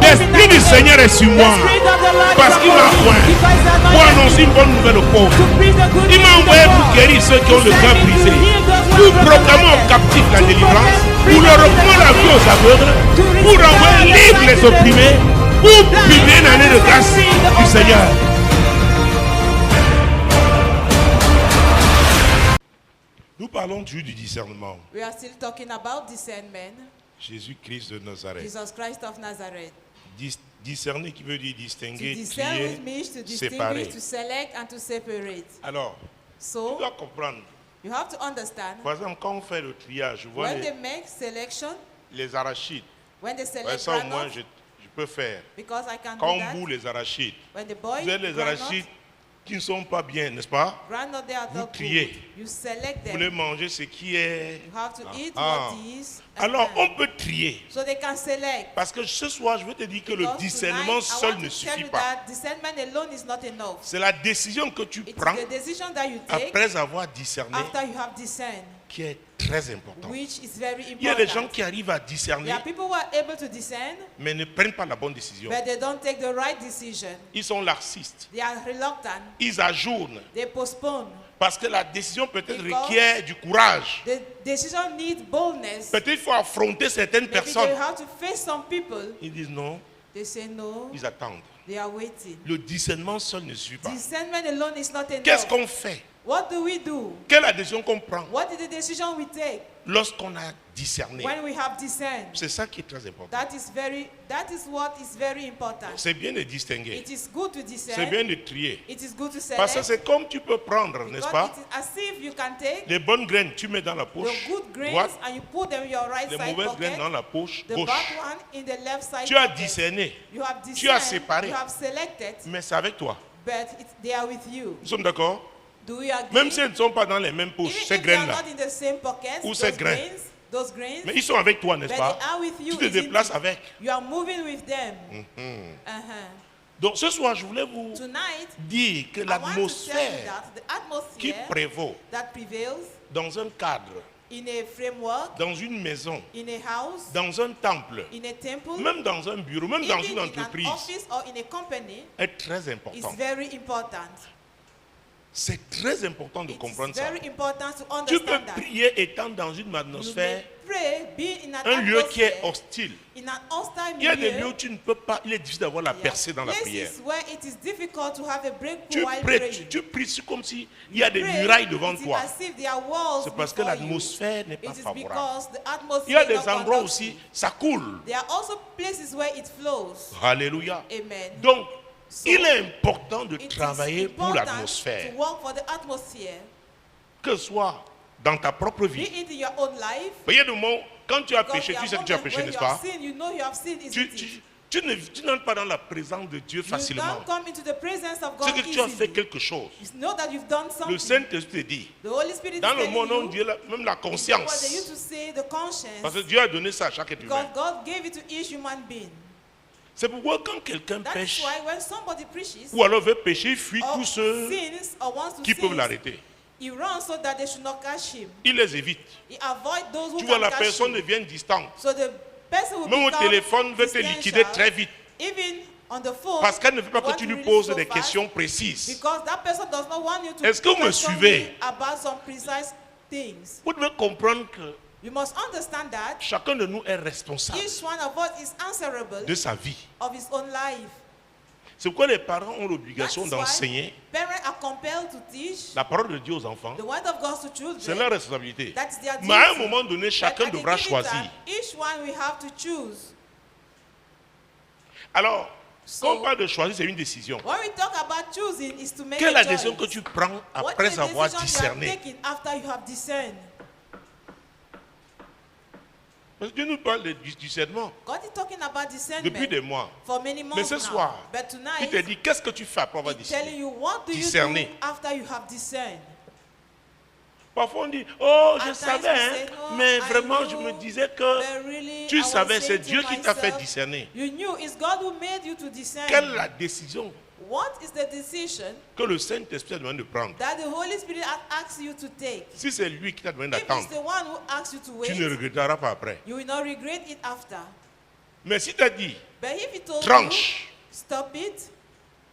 L'Esprit du Seigneur est sur moi parce qu'il m'a oint pour annoncer une bonne nouvelle aux pauvres. Il m'a envoyé pour guérir ceux qui ont le cœur brisé, pour proclamer aux captifs la délivrance, pour leur reprendre la vie aux aveugles, pour envoyer libre les opprimés, pour publier une année de grâce du Seigneur. Nous parlons toujours du discernement. We are still talking about discernment. Jésus-Christ de Nazareth. Jesus Christ of Nazareth. Discerner qui veut dire To distinguer, discern trier, means to séparer. distinguish, to select, and to separate. Alors, tu So dois comprendre. you have to understand Par exemple, quand on fait le triage, je vois when they make selection, les arachides. when they Ouais, select ça au moins, granules, je peux faire. because I can Quand do on that. bout les arachides, When they boil vous avez les groundnut, arachides qui ne sont pas bien, n'est-ce pas? groundnut, they are Vous not triez. good. You select Vous voulez them. manger ce qui est... You have to eat Ah. what is. Alors, on peut trier. So they can select. Parce que ce soir, je veux te dire que le Because discernement tonight, I seul want ne to tell suffit you pas. that discernment alone is not enough. C'est la décision que tu It prends is the decision that you take après avoir discerné after you have discerned, qui est très important. which is very Il y a des gens important. qui arrivent à discerner, There are people who are able to discern, mais ne prennent pas la bonne décision. but they don't take the right decision. Ils sont laxistes. They are reluctant. Ils ajournent. They postpone. Parce que la décision peut-être Because requiert du courage. The decision needs boldness. Peut-être il faut affronter certaines Maybe personnes. they have to face some people. Ils disent non, They say no. ils attendent. They are waiting. Le discernement seul ne suffit pas. Discernment alone is not Qu'est-ce enough. qu'on fait? What do we do? Quelle est la décision qu'on prend What is the decision we take lorsqu'on a discerné? when we have discerned? C'est ça qui est très important. That is what is very important. C'est bien de distinguer. It is good to C'est discern. bien de trier. It is good to Parce que select. c'est comme tu peux prendre, n'est-ce Because pas? it is as if you can take Les bonnes graines, tu mets dans la the poche good grains droite, and you put them in your right les side mauvaises graines pocket, dans la poche the gauche. bad one in the left side Tu as pocket. discerné, You have tu as discerned, séparé. you have selected, mais c'est avec toi. but they are with you. Nous sommes d'accord? Do we agree? Même si elles ne sont pas dans les mêmes poches, Even ces if they are graines-là, not in the same pockets, Ou those ces grains. those grains, mais ils sont avec toi, but n'est-ce they pas? are with you. Tu te isn't déplaces it? avec. You are moving with them. Donc ce soir, je voulais vous Tonight, dire que I want to tell you l'atmosphère that the qui atmosphere prévaut that prevails dans un cadre, in a framework, dans une maison, in a house, dans un temple, in a temple, même dans un bureau, même dans even une in an entreprise, office or in a company, est très is important. very important. C'est très important de It comprendre is ça. very important to Tu peux understand that. prier étant dans une You atmosphère, may pray, be in an un lieu qui est atmosphere, hostile. in an hostile Il y a des lieux milieu. où tu ne peux pas, il est difficile d'avoir la There are percée dans la prière. places where it is difficult to have a breakthrough Tu while pries, praying. tu pries, c'est comme s'il y a des Pray, murailles devant it is toi. as if there are walls C'est parce que before you. l'atmosphère n'est pas It is favorable. because the atmosphere Il y a is des not endroits conducive. aussi, ça coule. There are also places where it flows. Alléluia. Amen. Donc, So, il est important de it is travailler pour important l'atmosphère. to work for the atmosphere. Que ce soit dans ta propre Be vie. it in your own life. Il y a des moments, quand tu as Because péché, there tu are sais que tu as moments péché, when n'est-ce you have pas? sinned, you know you have sinned, isn't it? Tu n'entres pas dans la présence de Dieu You facilement. don't come into the presence of C'est God que tu as fait easily. quelque chose. You know that you've done Le something. Saint-Esprit te dit. The Holy Spirit Dans is le telling monde, on you. dit même la What they conscience. used to say, the conscience. Parce que Dieu a donné ça à chaque être Because humain. God gave it to each human being. C'est pourquoi quand quelqu'un That is pêche, why when somebody preaches ou alors veut pécher, il fuit or tous ceux sins or wants to qui peuvent sin, l'arrêter. he runs so that they should not catch him. Il les évite. He avoids those who Tu vois, can la catch personne him. devient distante. So the person will Même au become téléphone, veut te liquider distancial. très vite. Even on the phone, Parce qu'elle ne veut pas que want tu to lui release poses so des fast, questions précises. Because that person does not want you to Est-ce que vous me question suivez? him about some precise things. Vous devez comprendre que You must understand that chacun de nous est responsable each one of us is answerable de sa vie. of his own life. C'est pourquoi les parents ont l'obligation That's why d'enseigner parents are compelled to teach la parole de Dieu aux enfants. the word of God to C'est leur children. responsabilité. That's their Mais à un duty. moment donné, But chacun at the devra given choisir. time, each one we have to choose. Alors, So, quand on parle de choisir, c'est une décision. when we talk about choosing is to make Quelle est a la décision que choice. tu prends What is après the avoir decision you are discerné? taking after you have discerned? Parce que Dieu nous parle du discernement God is talking about discernment depuis des mois. for many Mais months ce now. soir, But il tonight, te dit, qu'est-ce que tu fais après avoir He's telling discerné? you what do you Discerner. do after you have discerned. Parfois on dit, oh, je At times savais, we hein, say, oh, mais I vraiment knew, je me disais que but really, tu I was savais, saying c'est to Dieu qui t'a fait myself, discerner. You knew it's God who made you to discern. Quelle est la décision What is the decision que le Saint-Esprit a demandé de prendre? that the Holy Spirit asks you to take? Si c'est lui qui t'a demandé If it's d'attendre, the one who asks you to tu ne wait, regretteras pas après. you will not regret it after. Mais si tu as dit, But if he told you, tranche, stop it,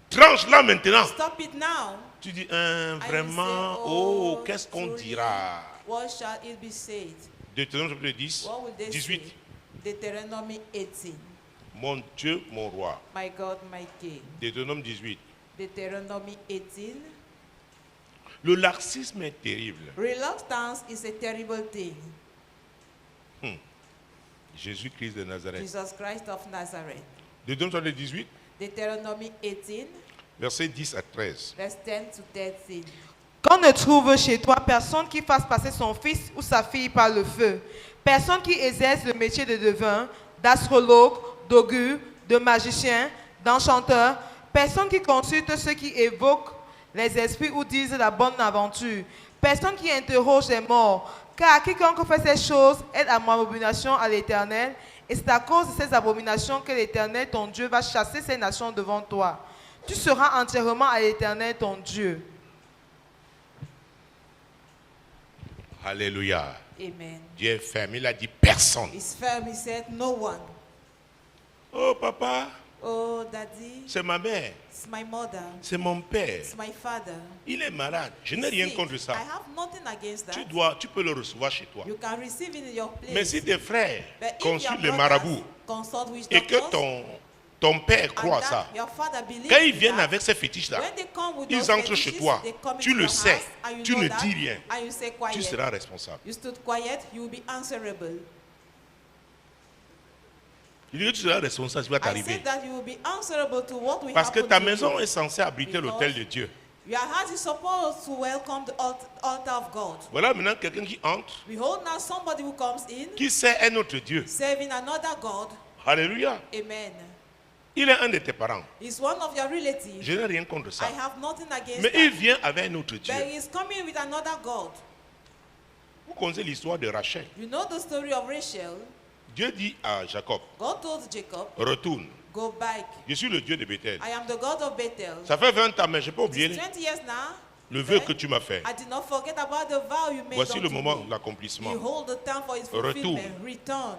tranche là maintenant. stop it now. Tu dis, and you vraiment, say, oh, qu'est-ce qu'on truly, dira? What shall it be said? Deutéronome chapitre 10, What will they 18. say? Deuteronomy 18. Mon Dieu, mon roi. My God, my King. Deutéronome 18. Deuteronomy 18. Le laxisme est terrible. Reluctance is a terrible thing. Jésus-Christ de Nazareth. Jesus Christ of Nazareth. Deutéronome chapitre 18, Deuteronomy 18, versets 10 à 13. verse 10 to 13. Qu'on ne trouve chez toi personne qui fasse passer son fils ou sa fille par le feu, personne qui exerce le métier de devin, d'astrologue, d'augure, de magicien, d'enchanteur, personne qui consulte ceux qui évoquent les esprits ou disent la bonne aventure, personne qui interroge les morts, car quiconque fait ces choses est abomination à l'Éternel, et c'est à cause de ces abominations que l'Éternel, ton Dieu, va chasser ces nations devant toi. Tu seras entièrement à l'Éternel, ton Dieu. Alléluia. Amen. Dieu est ferme. Il a dit personne. It's firm, he said, no one. Oh papa, Oh, daddy, c'est ma mère. it's my mother, C'est mon père. it's my father. Il est malade. Je n'ai rien Sick. contre ça. I have nothing against that. Tu peux le recevoir chez toi. You can receive it in your place. Mais si tes frères But if consultent your les brothers marabouts consult with et que doctors, ton père and croit that ça, your father believes quand ils in viennent that, avec ces fétiches-là, when they come with ils those entrent chez fetishes, toi. they come Tu into le your sais. house, and you Tu know ne that, dis rien. and you say quiet. Tu seras responsable. You stood quiet, you will be answerable. Il dit que tu seras responsable, ce qui va I t'arriver. said that you will be answerable to what will Parce que happen ta to maison you. est censée abriter Because l'autel de Dieu. Your house is supposed to welcome the altar of God. Voilà maintenant quelqu'un qui entre, Behold now somebody who comes in, qui sait un autre Dieu. serving another God. Alléluia. Amen. Il est un de tes parents. He's one of your relatives. Je n'ai rien contre ça. I have nothing against Mais that. il vient avec un autre Dieu. But he's coming with another God. Vous connaissez l'histoire de Rachel. You know the story of Rachel. Dieu dit à Jacob, God told Jacob, retourne. go back. Je suis le Dieu de Bethel. I am the God of Bethel. Ça fait 20 ans, mais je n'ai pas It's oublié 20 years now. le vœu Then que tu m'as fait. I did not forget about the vow you made Voici le unto moment me. de l'accomplissement. Behold the time for its Retourne. fulfillment. Return.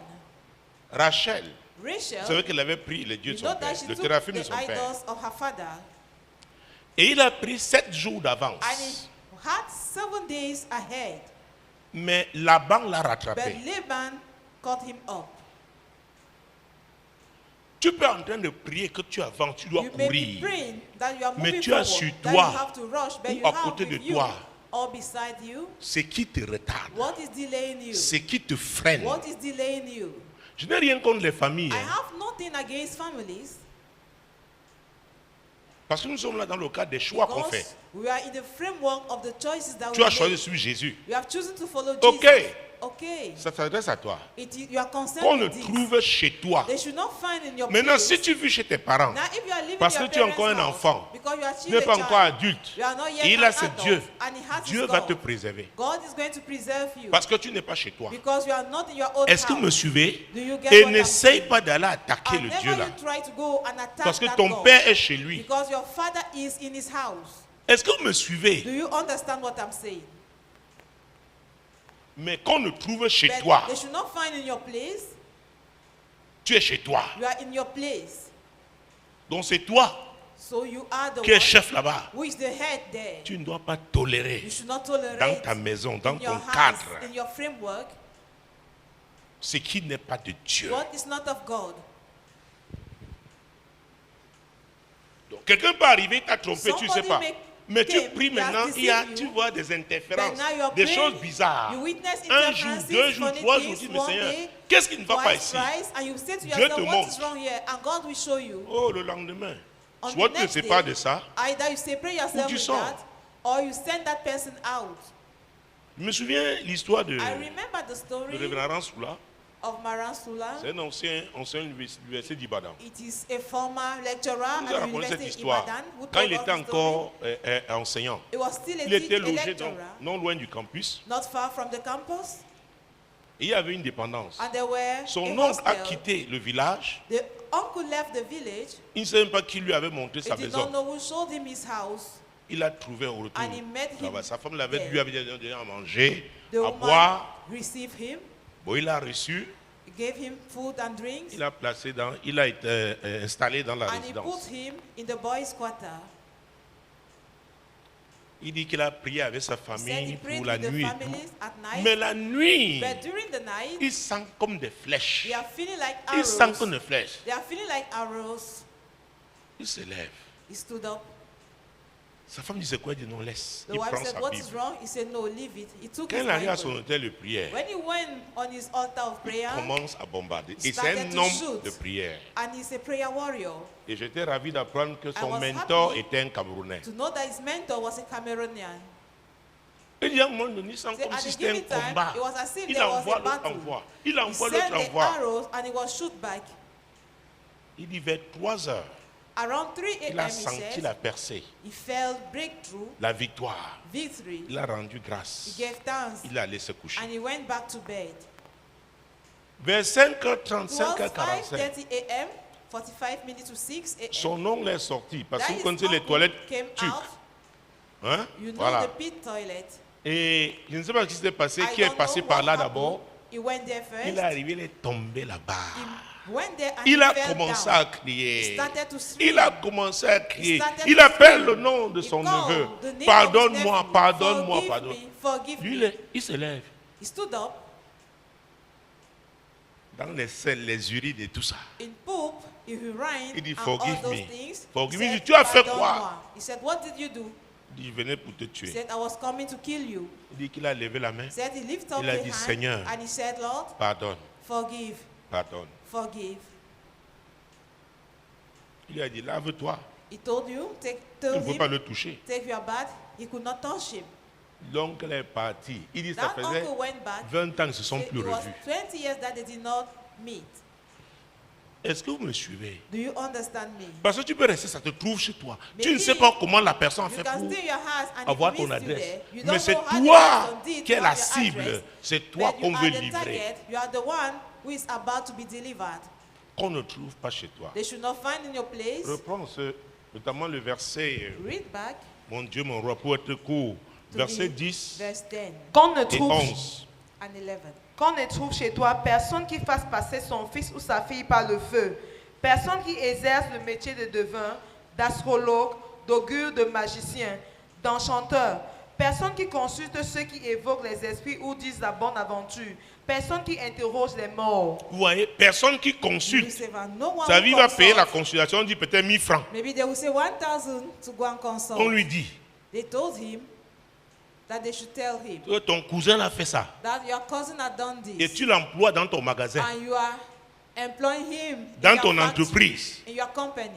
Rachel, Rachel, vous savez qu'elle avait pris les dieux you de know son père, that she le took téraphim de the son père. idols of her father, Et il a pris 7 jours d'avance. and he had 7 days ahead. Mais Laban l'a But rattrapé. Laban caught him up. Tu peux en train de prier que tu avances, tu dois You may be courir. praying that you are Mais moving tu as forward, sur that toi you have to rush, but ou you à have côté with de you toi or beside you ce qui te retarde, what is delaying you. ce qui te freine. What is delaying you? Je n'ai rien contre les familles, I hein, have nothing against families parce que nous sommes là dans le cadre des choix qu'on fait. because we are in the framework of the choices that Tu we as choisi de make. suivre Jésus. You have chosen to follow Ok. Jesus. Okay. Ça s'adresse à toi. You are Qu'on concerned le with this. trouve chez toi. They should not find in your Maintenant, place. si tu vis chez tes parents, Now, if you are living parce in que your tu es encore un parents' house, enfant, because you are tu still n'es a pas child, encore adulte, you are not yet et il a an ce adult, Dieu, and he has his Dieu va God. te préserver. God is going to preserve you Parce que tu n'es pas chez toi. because you are not in your own Est-ce que house. vous me suivez? Do you get Et what I'm n'essaye saying? pas d'aller attaquer And le never Dieu là. you try to go and attack Parce que that ton God, père est chez lui. because your father is in his house. Est-ce que vous me suivez? Do you understand what I'm saying? Mais qu'on le trouve chez But toi. they should not find in your place. Tu es chez toi. You are in your place. Donc c'est toi So you are the qui es one chef là-bas. who is the head there. Tu ne dois pas tolérer You should not dans tolerate ta maison, dans in your ton house, cadre, in your framework, ce qui n'est pas de Dieu. what is not of God. Donc quelqu'un peut arriver, t'a trompé, tu ne sais Somebody pas. may Mais tu came, pries he has maintenant, deceived tu you. vois des But interférences, now you are des praying, choses bizarres. you witness Un jour, interferences, 2 jours, funny 3 jours, things, tu dis, mais one Seigneur, day, qu'est-ce qui ne va pas twice, ici? thrice, and you say to Dieu yourself, te what montre. is wrong here? And God will show you. Oh, le lendemain. On Soit the tu ne next sais pas day, de ça. either you separate yourself tu with sors. that, or you send that person out. Je me souviens l'histoire de I remember the story Révérend Ransoula. of Maran Sula. C'est un ancien université d'Ibadan. It is a former lecturer Il nous a at the raconté cette University histoire. Ibadan who Quand told il us était the story. encore enseignant, It was still a, il était a logé lecturer, non loin du campus. not far from the campus, Et il y avait une dépendance. and there were Son a oncle a hostel. quitté le village. The uncle left the village. Il ne sait même pas qui lui avait montré He sa did maison. not know who showed him his house. Il a trouvé au retour. And he met him là-bas. Sa femme l'avait there. lui avait donné à manger, The à woman boire. received him. Bon, il a reçu. He gave him food and drinks. Il a été installé dans la And he put résidence. him in the boys' quarter. Il dit qu'il a prié avec sa He said he famille prayed pour la with the nuit et families tout. at night. Mais la nuit, But during the night, il sent comme des flèches. they are feeling like Il sent arrows. comme des flèches. They are feeling like arrows. Il se lève. He stood up. Sa femme dit c'est quoi? Il dit non, laisse. The Il wife prend said, sa what is Bible. wrong? He said, no, leave it. He took Quand his il arrive à son Bible. hôtel de prière, When he went on his altar of prayer, il commence à bombarder. he Et c'est started un to homme shoot. de prière. And he's a prayer warrior. Et j'étais ravi d'apprendre que son was mentor happy était un Camerounais. To know that his mentor was a Cameroonian. Il dit à un moment donné, il sent Say, comme at si a c'était un given time, combat. it was as if Il there was envoie, a l'autre battle. envoie. Il He envoie, sent l'autre the envoie. arrows and he was shoot back. Il dit vers 3 heures, Around 3 il a a.m. he senti said, la percée, he felt breakthrough, la victoire. victory. Il a rendu He grâce. gave thanks Il est allé se coucher. and he went back to bed. Vers 5h30, It was 5h45, 5:30 a.m., 45 minutes to 6 a.m. son ongle est sorti. Parce That que his vous connaissez les uncle toilettes came turques. out. Hein? You know Voilà. the pit toilet. Et je ne sais pas ce qui s'est passé, I qui est don't passé know par what là happened. d'abord. He went there first. Il est arrivé, il est tombé là-bas. He went there and Il he a fell commencé down. à He crier. started to scream. Il a commencé à crier. He started Il to appelle scream. le nom de He son called neveu. the name of his Pardonne-moi, nephew. pardonne-moi, Forgive pardonne. me, forgive Lui, me. il se lève. He stood up Dans les selles, les urines et tout ça. in poop, he ran Il dit, and forgive all those me. things. Forgive He me. said, Tu as fait "Pardonne-moi." quoi? He said, what did you do? Il dit, je venais pour te He tuer. said, I was coming to kill you. Il dit qu'il a levé la main. He said, he lifted up Il a the dit, hand Seigneur, and he said, Lord, Pardonne, forgive, pardonne. forgive. Il lui a dit, lave-toi. He told you, Tu ne told peux pas him, le toucher. take your bath. He could not touch him. L'oncle est parti. Il dit, ça That faisait uncle went back. 20 ans qu'ils ne se sont It plus was revus. 20 years that they did not meet. Est-ce que vous me suivez? Do you understand me? Parce que tu peux rester, ça te trouve chez toi. Tu ne Maybe sais pas comment la personne a You fait can pour stay in your house and avoir it ton meets you adresse. there. You Mais don't c'est know how the toi person did qui es to la have your cible. address, C'est toi but qu'on you veut are the livrer. target. You are the one who is about to be delivered. Qu'on ne trouve pas chez toi. They should not find in your place. Reprends notamment le verset, Read back mon Dieu, mon roi, pour être court. to Verset me, 10 verse 10 Qu'on ne et trouve 11. and 11. Qu'on ne trouve chez toi personne qui fasse passer son fils ou sa fille par le feu, personne qui exerce le métier de devin, d'astrologue, d'augure, de magicien, d'enchanteur, personne qui consulte ceux qui évoquent les esprits ou disent la bonne aventure, personne qui interroge les morts. Vous voyez, personne qui You consulte. say, no one Sa will vie va payer la consult. consultation, on dit peut-être 1000 francs. Maybe they will say 1,000 to go and consult. On lui dit, They told him that they should tell him ton cousin a fait ça. that your cousin had done Et this. tu l'emploies dans ton magasin, And you are employing him dans in your ton factory, entreprise. in your company.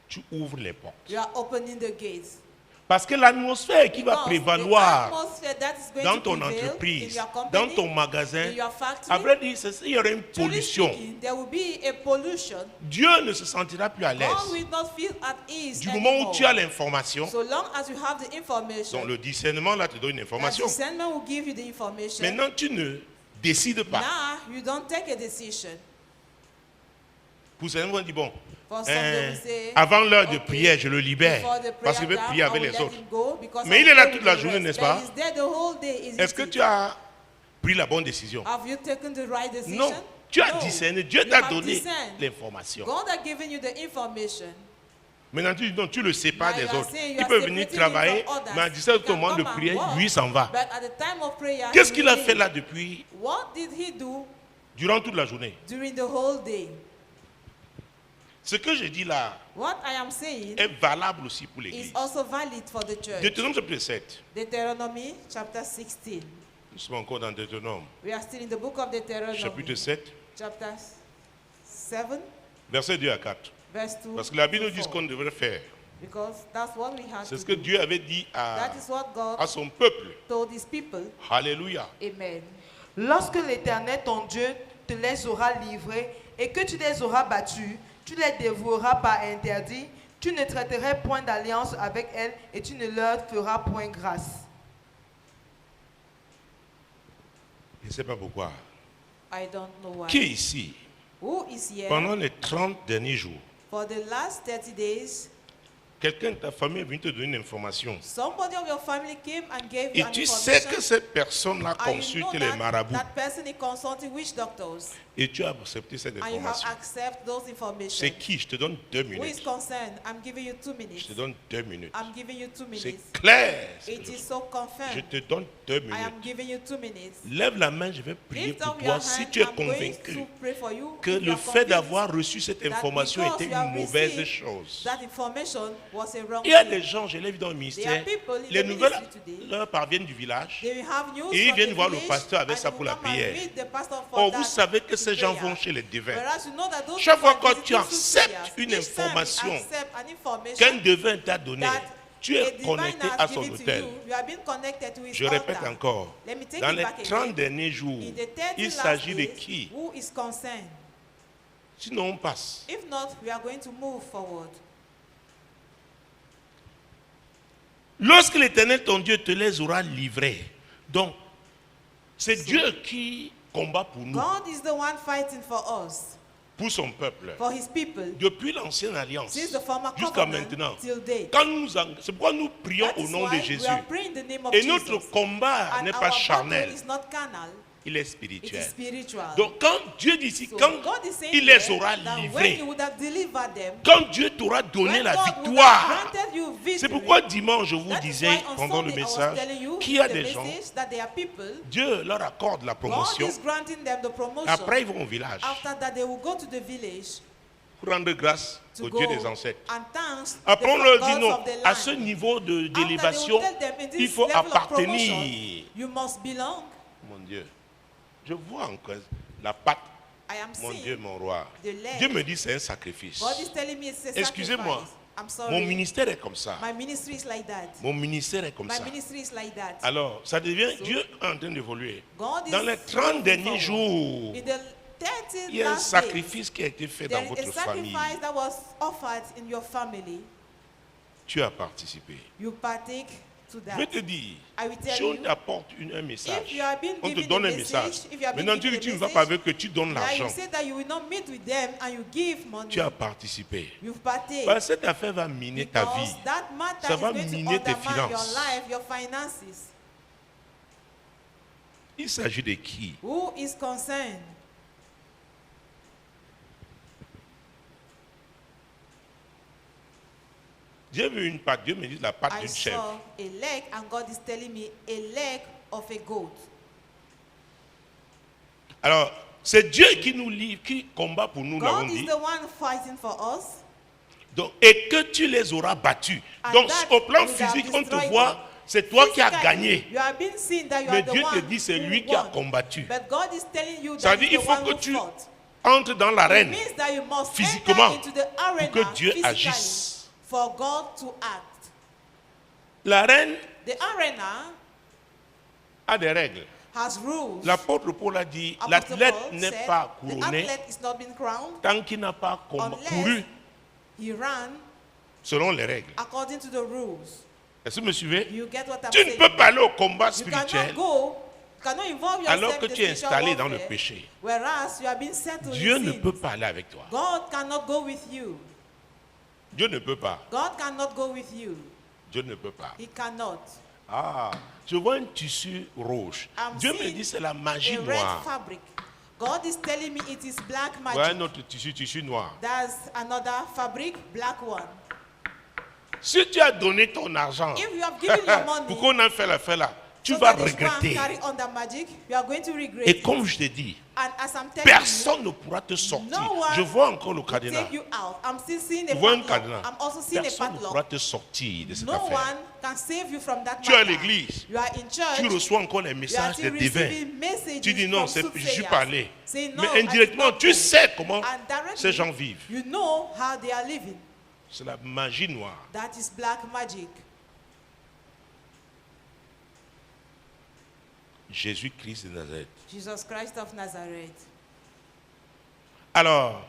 Tu ouvres les portes. You are opening the gates. Parce que l'atmosphère qui va Because prévaloir the atmosphere that is going dans to ton prevail in entreprise, your dans company, ton magasin, in your factory, à vrai dire, il y aura une truly pollution. speaking, there will be a pollution. Dieu ne se sentira plus à God l'aise. will not feel at ease Du moment où anymore. tu as l'information, So long as you have the information, donc le discernement là te donne une that information. discernment will give you the information. Maintenant, tu ne décides pas. Now you don't take a decision. Pour certains, on dit bon, For some, they will say, avant l'heure de okay, prière, je le libère before the parce qu'il veut prayer prier time, avec I les will let autres. him go because Mais I il est là pray toute with la the journée, rest. n'est-ce But pas? he's there the whole day, isn't Est-ce que he? tu as pris la bonne décision? Have you taken the right decision? Non. Tu as No. discerné. Dieu You t'a have donné discerned. l'information. God has given you the information. Maintenant, tu dis non, tu le sépares Now des you are autres. saying you Il are peut venir separating him travailler, from others. mais à 17 He can au moment de come and prière, work, lui s'en va. But at the time of prayer, Qu'est-ce he qu'il a will fait leave. là depuis, What did he do durant toute la journée? during the whole day? Ce que je dis là What I am saying est valable aussi pour is l'Église. also valid for the church. Deutéronome chapitre 7. Deuteronomy chapter 16. Nous sommes encore dans Deutéronome We are still in the book of Deuteronomy. chapitre 7, Chapter 7, versets 2 à 4. verse 2. Parce que la Bible nous to dit ce 4. qu'on devrait faire. Because that's what we have C'est to ce que do. Dieu avait dit That is what God à son peuple. told his people. Alléluia. Amen. Lorsque l'Éternel, ton Dieu, te les aura livrés et que tu les auras battus, tu les dévoueras par interdit, tu ne traiteras point d'alliance avec elles et tu ne leur feras point grâce. Je ne sais pas pourquoi. I don't know why. Qui est ici, Who is here pendant les 30 derniers jours, for the last 30 days, Quelqu'un de ta famille est venu te donner une information. Somebody of your family came and gave you Et an tu sais que information. cette personne-là And you consulte know les that marabouts. that person is consulting witch doctors. Et tu as accepté cette And you have information. accepted those C'est information. qui? Je te donne 2 Who is minutes. concerned? I'm giving you 2 Je minutes. te donne 2 minutes. I'm giving you 2 C'est minutes. clair. It is so Je confirmed. te donne 2 I minutes. am giving you 2 minutes. Lève la main, je vais prier Lift pour up your toi si hand. tu es I'm going convaincu to pray for you. que If you le are fait convinced d'avoir reçu cette that information because était you have une mauvaise received chose. that information was a wrong Il y a thing. des gens, je l'ai vu dans le ministère, people in les the nouvelles ministry today. leur parviennent du village. They will have news Et ils from viennent the voir le village pasteur avec and ça they pour will la come and prière. meet the pastor for Or that vous savez que ces gens prayer. vont chez les devins. Whereas you know that those Chaque fois people que are tu visiting acceptes prayers, une each time you information accept an information qu'un devin t'a donnée, that tu a es divine connecté has à son given to hôtel. you, you have been connected to his Je répète altar. encore, Let me take dans it les back 30 again. derniers jours, In the 30 il last s'agit de days, qui? who is concerned? Sinon on passe. If not, we are going to move forward. Lorsque l'Éternel, ton Dieu, te les aura livrés, donc c'est Dieu qui combat pour nous, God is the one fighting for us, pour son peuple. for his people, Depuis l'ancienne alliance since the former jusqu'à covenant maintenant. till date. C'est pourquoi nous prions That au is nom de why Jésus. we are praying in the name of Et Jesus. notre combat And n'est our pas battle charnel, is not carnal, il est it is spirituel. spiritual. Donc quand Dieu dit ici, So quand God is saying il les here aura that when livrés, he would have delivered them, quand Dieu t'aura donné when la God would have victoire, granted you victory, c'est pourquoi dimanche je vous that is disais why on pendant le Sunday I was message telling you qu'il y a in the des gens, message that there are people, Dieu leur accorde la God promotion, is granting them the promotion. après ils vont au village After that, they will go to the village pour rendre grâce to au go Dieu des ancêtres. and thanks Après on the leur gods dit non, of the à ce land. niveau After d'élévation, they will tell them, in this il faut level of promotion, appartenir. you must belong. Mon Dieu, je vois encore la patte, I am mon seeing Dieu, mon roi. the leg. Dieu me dit c'est un sacrifice. God is telling me it's a Excusez-moi, sacrifice. I'm sorry. mon ministère est comme ça. My ministry is like that. Mon ministère est comme My ça. ministry is like that. Alors, ça devient, So, Dieu est en train d'évoluer. God is Dans les 30 derniers jours, in the 30 il y a un last days, sacrifice qui a été fait there dans is votre a famille. sacrifice that was offered in your family. Tu as participé. You partake to Je vais that. te dire, I will tell si on you, t'apporte un message, if you have been on te given donne a un message. message, if you have been Maintenant, tu given dis, a tu ne vas message, pas avec que tu donnes now l'argent. you say that you will not meet with them and you give money. Tu as participé. You've partake. Parce que cette affaire va miner ta Because vie. that matter Ça is va going to miner tes undermine your finances. life, your finances. Il s'agit de qui? Who is concerned? J'ai vu une patte, Dieu me dit la patte I d'une chèvre. saw a leg and God is telling me a leg of a goat. Alors, c'est Dieu qui nous livre, qui combat pour nous, nous l'avons God is dit. the one fighting for us. Donc, et que tu les auras battus. And Donc, that au plan would have physique, on te destroyed voit, them. c'est toi qui as Physically, gagné. You have been seen that you Mais are the Dieu te one dit, c'est who lui qui a won. combattu. But God is telling you Ça that veut he's dire qu'il the faut one que who tu fought. entres dans It l'arène means that you must physiquement enter into the arena pour que Dieu physically agisse. for God to act. L'arène The arena a des règles. has rules. L'apôtre Paul a dit, Apostle l'athlète Paul n'est said, pas the couronné athlete is not been crowned tant qu'il n'a pas unless couru he ran selon les règles. according to the rules. Est-ce que vous me suivez? You get what I'm Tu ne saying? peux pas aller au combat You spirituel cannot go, cannot involve yourself alors que in the tu es spiritual installé dans le warfare, péché. whereas you have been settled Dieu in ne sin. peut pas aller avec toi. God cannot go with you. Dieu ne peut pas. God cannot go with you. Dieu ne peut pas. He cannot. Ah, je vois un tissu rouge. I'm Dieu me seeing dit c'est la magie A red noire. fabric. God is telling me it is black Voilà magic. notre tissu noir. That's another fabric, black one. Si tu as donné ton argent If you have given your money, pour qu'on a fait l'affaire là, tu so vas that this one regretter. carry on the magic, you are going to regret Et it. comme je te dis, And as I'm telling personne ne pourra te sortir. No one Je vois encore le you, cadenas. take you out. I'm still seeing a Tu vois un padlock. cadenas. I'm also seeing a Personne ne pourra padlock. te sortir de cette No affaire. one can save you from that Tu es à matter. l'église. You are in church. Tu reçois encore les You are messages still des divins. receiving messages Tu dis non, from je ne suis soothsayers. pas allé. Say, no, Mais I did indirectement, not tu go. sais comment And directly, ces gens vivent. you know how they are living. C'est la magie noire. That is black magic. Jésus-Christ de Nazareth. Jesus Christ of Nazareth. Alors,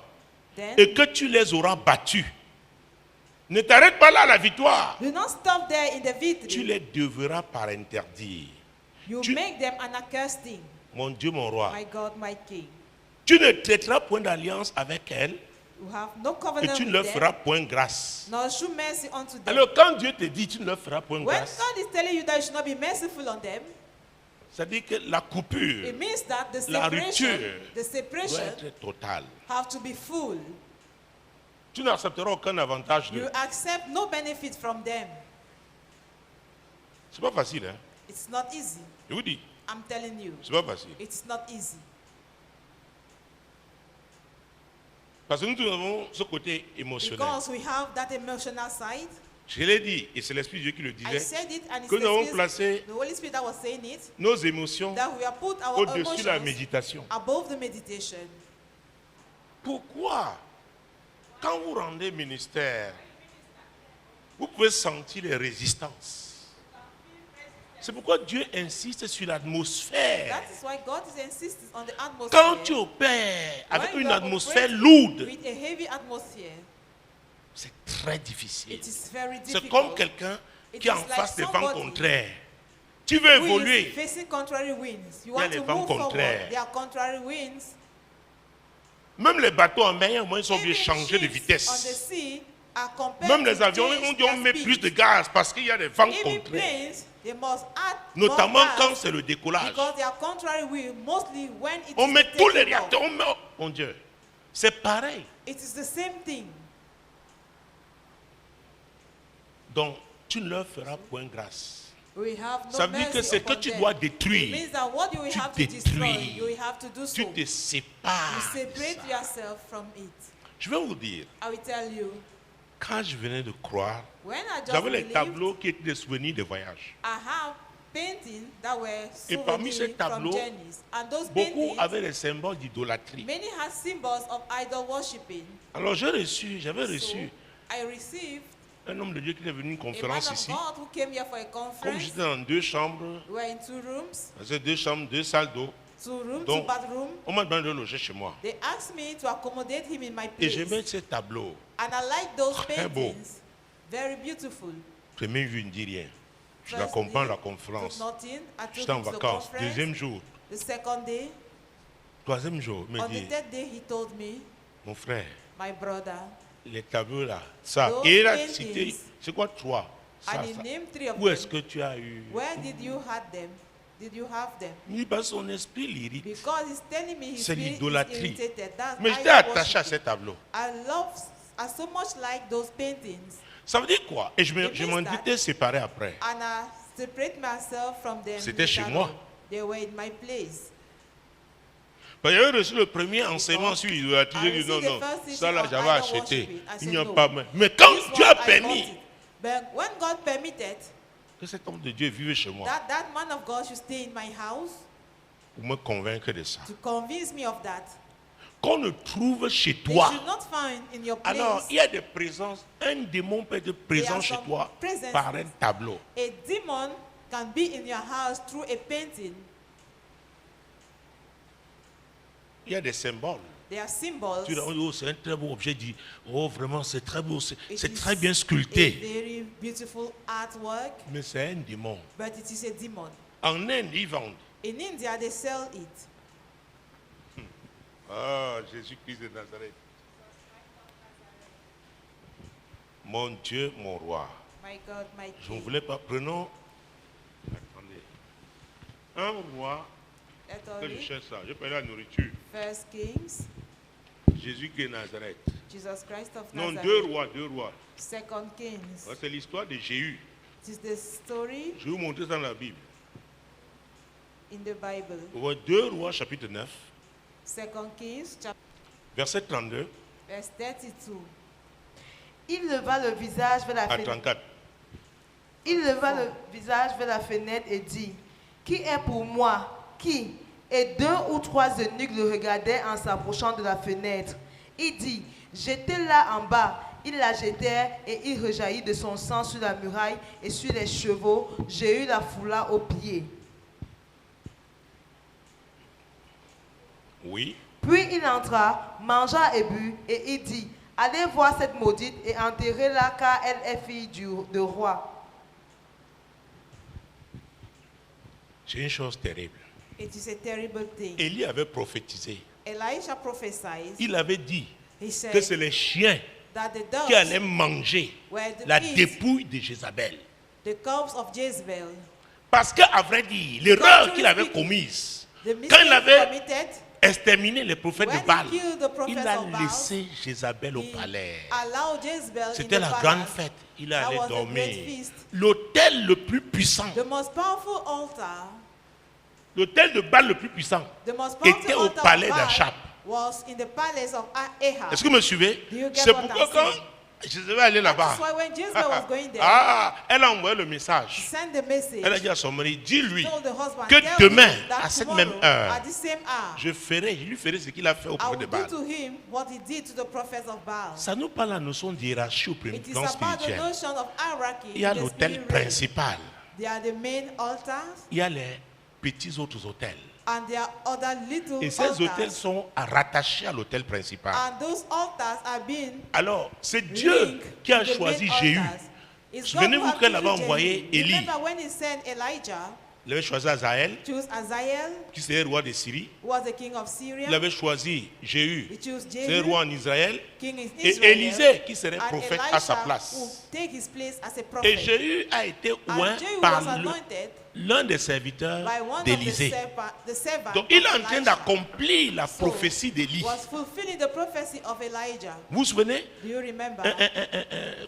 Then, et que tu les auras battus. Ne t'arrête pas là à la victoire. do not stop there in the Tu victory. les devras par interdire. You tu- make them an accursed thing. Mon Dieu, mon roi. My God, my King. Tu ne traiteras point d'alliance avec elle You have no Et covenant tu ne with leur them, feras point grâce. nor show mercy unto them. Alors quand Dieu te dit tu ne leur feras point When grâce, God is telling you that you should not be merciful on them, ça dit que la coupure it means that the La separation, rupture the separation doit être totale. have to be full. Tu n'accepteras aucun avantage You d'eux. accept no benefit from them. C'est pas facile, hein? It's not easy. Je vous dis, I'm telling you, c'est pas facile. it's not easy. Parce que nous avons ce côté émotionnel. Because we have that emotional side. Je l'ai dit, et c'est l'Esprit de Dieu qui le I disait, said it and it's que nous avons the placé Holy Spirit that was saying it, nos émotions that we have put our au-dessus de la emotions méditation. above the meditation. Pourquoi, quand vous rendez ministère, vous pouvez sentir les résistances? C'est pourquoi Dieu insiste sur l'atmosphère. That is why God is insisting on the atmosphere. Quand tu opères avec When une you are atmosphère operating lourde, with a heavy atmosphere, c'est très difficile. it is very C'est difficult. comme quelqu'un It qui est is en like face des vents somebody contraires. Tu veux who is évoluer, facing contrary winds. You Il y a want les to vents move forward. contraires. There are contrary winds. même les bateaux en mer, au moins, ils sont obligés de Even changer de ships on the vitesse. sea are compelled Même les to avions, change on dit on their met speed. plus de gaz parce qu'il y a des vents Even contraires. planes, they must add Notamment more gas quand c'est le décollage. because they are contrary wind, mostly when it On is met the tous les taking off. réacteurs, on met... oh, mon Dieu, c'est pareil. It is the same thing. Donc, tu ne leur feras point grâce. We have no Ça veut dire que mercy ce que upon tu them. dois It détruire, means that what you will tu have to destroy, détruis. you will have to do so. tu te You sépares. de separate ça. yourself from it. Je vais vous dire, I will tell you, quand je venais de croire, when I just j'avais les believed, tableaux qui étaient des souvenirs de voyage. I have paintings that were Et parmi ces souvenirs from tableaux, journeys. And those Beaucoup paintings, avaient des symboles d'idolâtrie. many had symbols of idol worshipping. Alors j'avais reçu I received un homme de Dieu qui est venu à une a man conférence of ici. God who came here for a Comme conference. j'étais dans 2 chambres, We were in 2 rooms, dans 2 chambres, 2 salles d'eau, 2 rooms, 2 Donc, bathrooms. on m'a demandé de loger chez moi. They asked me to accommodate him in my Et place. j'aimais ces tableaux. And I like those Très beau. paintings. Very beautiful. Premier jour, il ne dit rien. Je First l'accompagne à day, la conférence. took nothing. I took J'étais en him to the vacances. conference. 2e jour, The second day, 3e jour, il me on the dit, 3rd day, he told me, mon frère, my brother, les tableaux là, ça. Those Et il a paintings. cité, c'est quoi 3? Ça, and he ça. named 3 of Où est-ce them. que tu as eu? Where did you have them? Did you have them? Il dit, parce que son esprit l'irrite. Because he's telling me his C'est spirit is l'idolâtrie. irritated. That's Mais j'étais idol attaché à worshiping. ces tableaux. I so much like those paintings. Ça veut dire quoi? Et je It m'en means that- étais séparé après. And I separate myself from them. C'était chez later moi. on. They were in my place. Parce que j'avais reçu le premier enseignement sur l'idolâtrie. J'ai dit non, non, ça là j'avais acheté. Il n'y a pas. Mais quand This Dieu one, a I bought permis it. But when God permitted que cet homme de Dieu vive chez moi, that man of God should stay in my house, pour me convaincre de ça. to convince me of that, Qu'on ne trouve chez they toi. should not find in your place. Alors, il y a des présences. Un démon peut être présent There are chez some toi presences. par un tableau. A demon can be in your house through a painting. Il y a des symboles. They are symbols. Tu dis, oh, c'est un très beau objet. Dit, oh, vraiment, c'est très beau. C'est It c'est is très bien a sculpté. very beautiful artwork, Mais c'est un démon. but it is a demon. En Inde, ils vendent. In India, they sell it. Ah, Jésus-Christ de Nazareth. Mon Dieu, mon roi. My God, my Je ne King. voulais pas. Prenons. Attendez. Un roi. Let us Que je read cherche ça. Je peux la nourriture. First Kings, Jésus-Christ de Nazareth. Jesus Christ of Non, Nazareth. 2 rois. Second Kings. C'est l'histoire de Jéhu. It is the story Je vais vous montrer ça dans la Bible. in the Bible. Vous voyez 2 rois, chapitre 9, Second Kings, chapter verset 32 verse 32. Il leva le visage vers la à fenêtre. 34. Il leva le visage vers la fenêtre et dit, qui est pour moi? Qui? Et 2 ou 3 eunuques le regardaient en s'approchant de la fenêtre. Il dit, jetez-la en bas. Ils la jetèrent et il rejaillit de son sang sur la muraille et sur les chevaux. J'ai eu la foula aux pieds. Oui. Puis il entra, mangea et but, et il dit, allez voir cette maudite et enterrez-la car elle est fille de roi. C'est une chose terrible. It is a terrible thing. Élie avait prophétisé. Elisha prophesied. Il avait dit, He said que c'est les chiens that the qui allaient dogs manger were to la eat dépouille de Jézabel. the cubs of Jezebel. Parce qu'à vrai dire, l'erreur qu'il avait commise, The quand il mistake avait committed, exterminé les prophètes when de Baal, he killed the prophets il a of Baal, laissé Jézabel au he palais. allowed Jezebel in C'était the la palace. grande fête. Il est That allé was a dormir. great feast. L'autel le plus puissant, The most powerful altar, l'autel de Baal le plus puissant, the most était powerful au altar palais of Baal d'Achab. was in the palace of Ahab. Est-ce que vous me suivez? Do you get C'est what pourquoi I'm quand saying? Jézabel allait là-bas, That's why when Jezebel was going there, elle a envoyé le she message. sent the message. Elle a dit à son mari, dis-lui Told the husband, que tell demain, him that à cette tomorrow, même heure, at the same hour, je lui ferai ce qu'il a fait au I prophète de will do Baal. to him what he did to the prophets of Baal. Ça nous parle la notion d'hiérarchie au premier It is plan about the spirituel. notion of hierarchy. Il y a in the l'autel spirit realm. principal, They are the main altars, il y a les petits autres hôtels. and there are other little Et ces altars. hôtels sont rattachés à l'autel principal. And those altars are being Alors, c'est Dieu linked qui a to the choisi main Jéhu. altars. It's God Souvenez-vous who had qu'elle avait chosen envoyé Jehu. Élie. Remember when he sent Elijah, Il avait choisi Azaël, chose Azael, qui serait roi de Syrie. who was the king of Syria. Il avait choisi Jéhu, He chose qui serait Jehu, roi en Israël. king in Et Israel. Élisée, qui serait And prophète à sa Elisha place. will take his place as a Et prophet. Jéhu a été oint And Jehu par was anointed l'un des serviteurs by one of d'Élisée. the servants Donc il est of en train Elisha. d'accomplir la So, prophétie d'Élie. was fulfilling the prophecy of Elijah. Vous vous souvenez Do you remember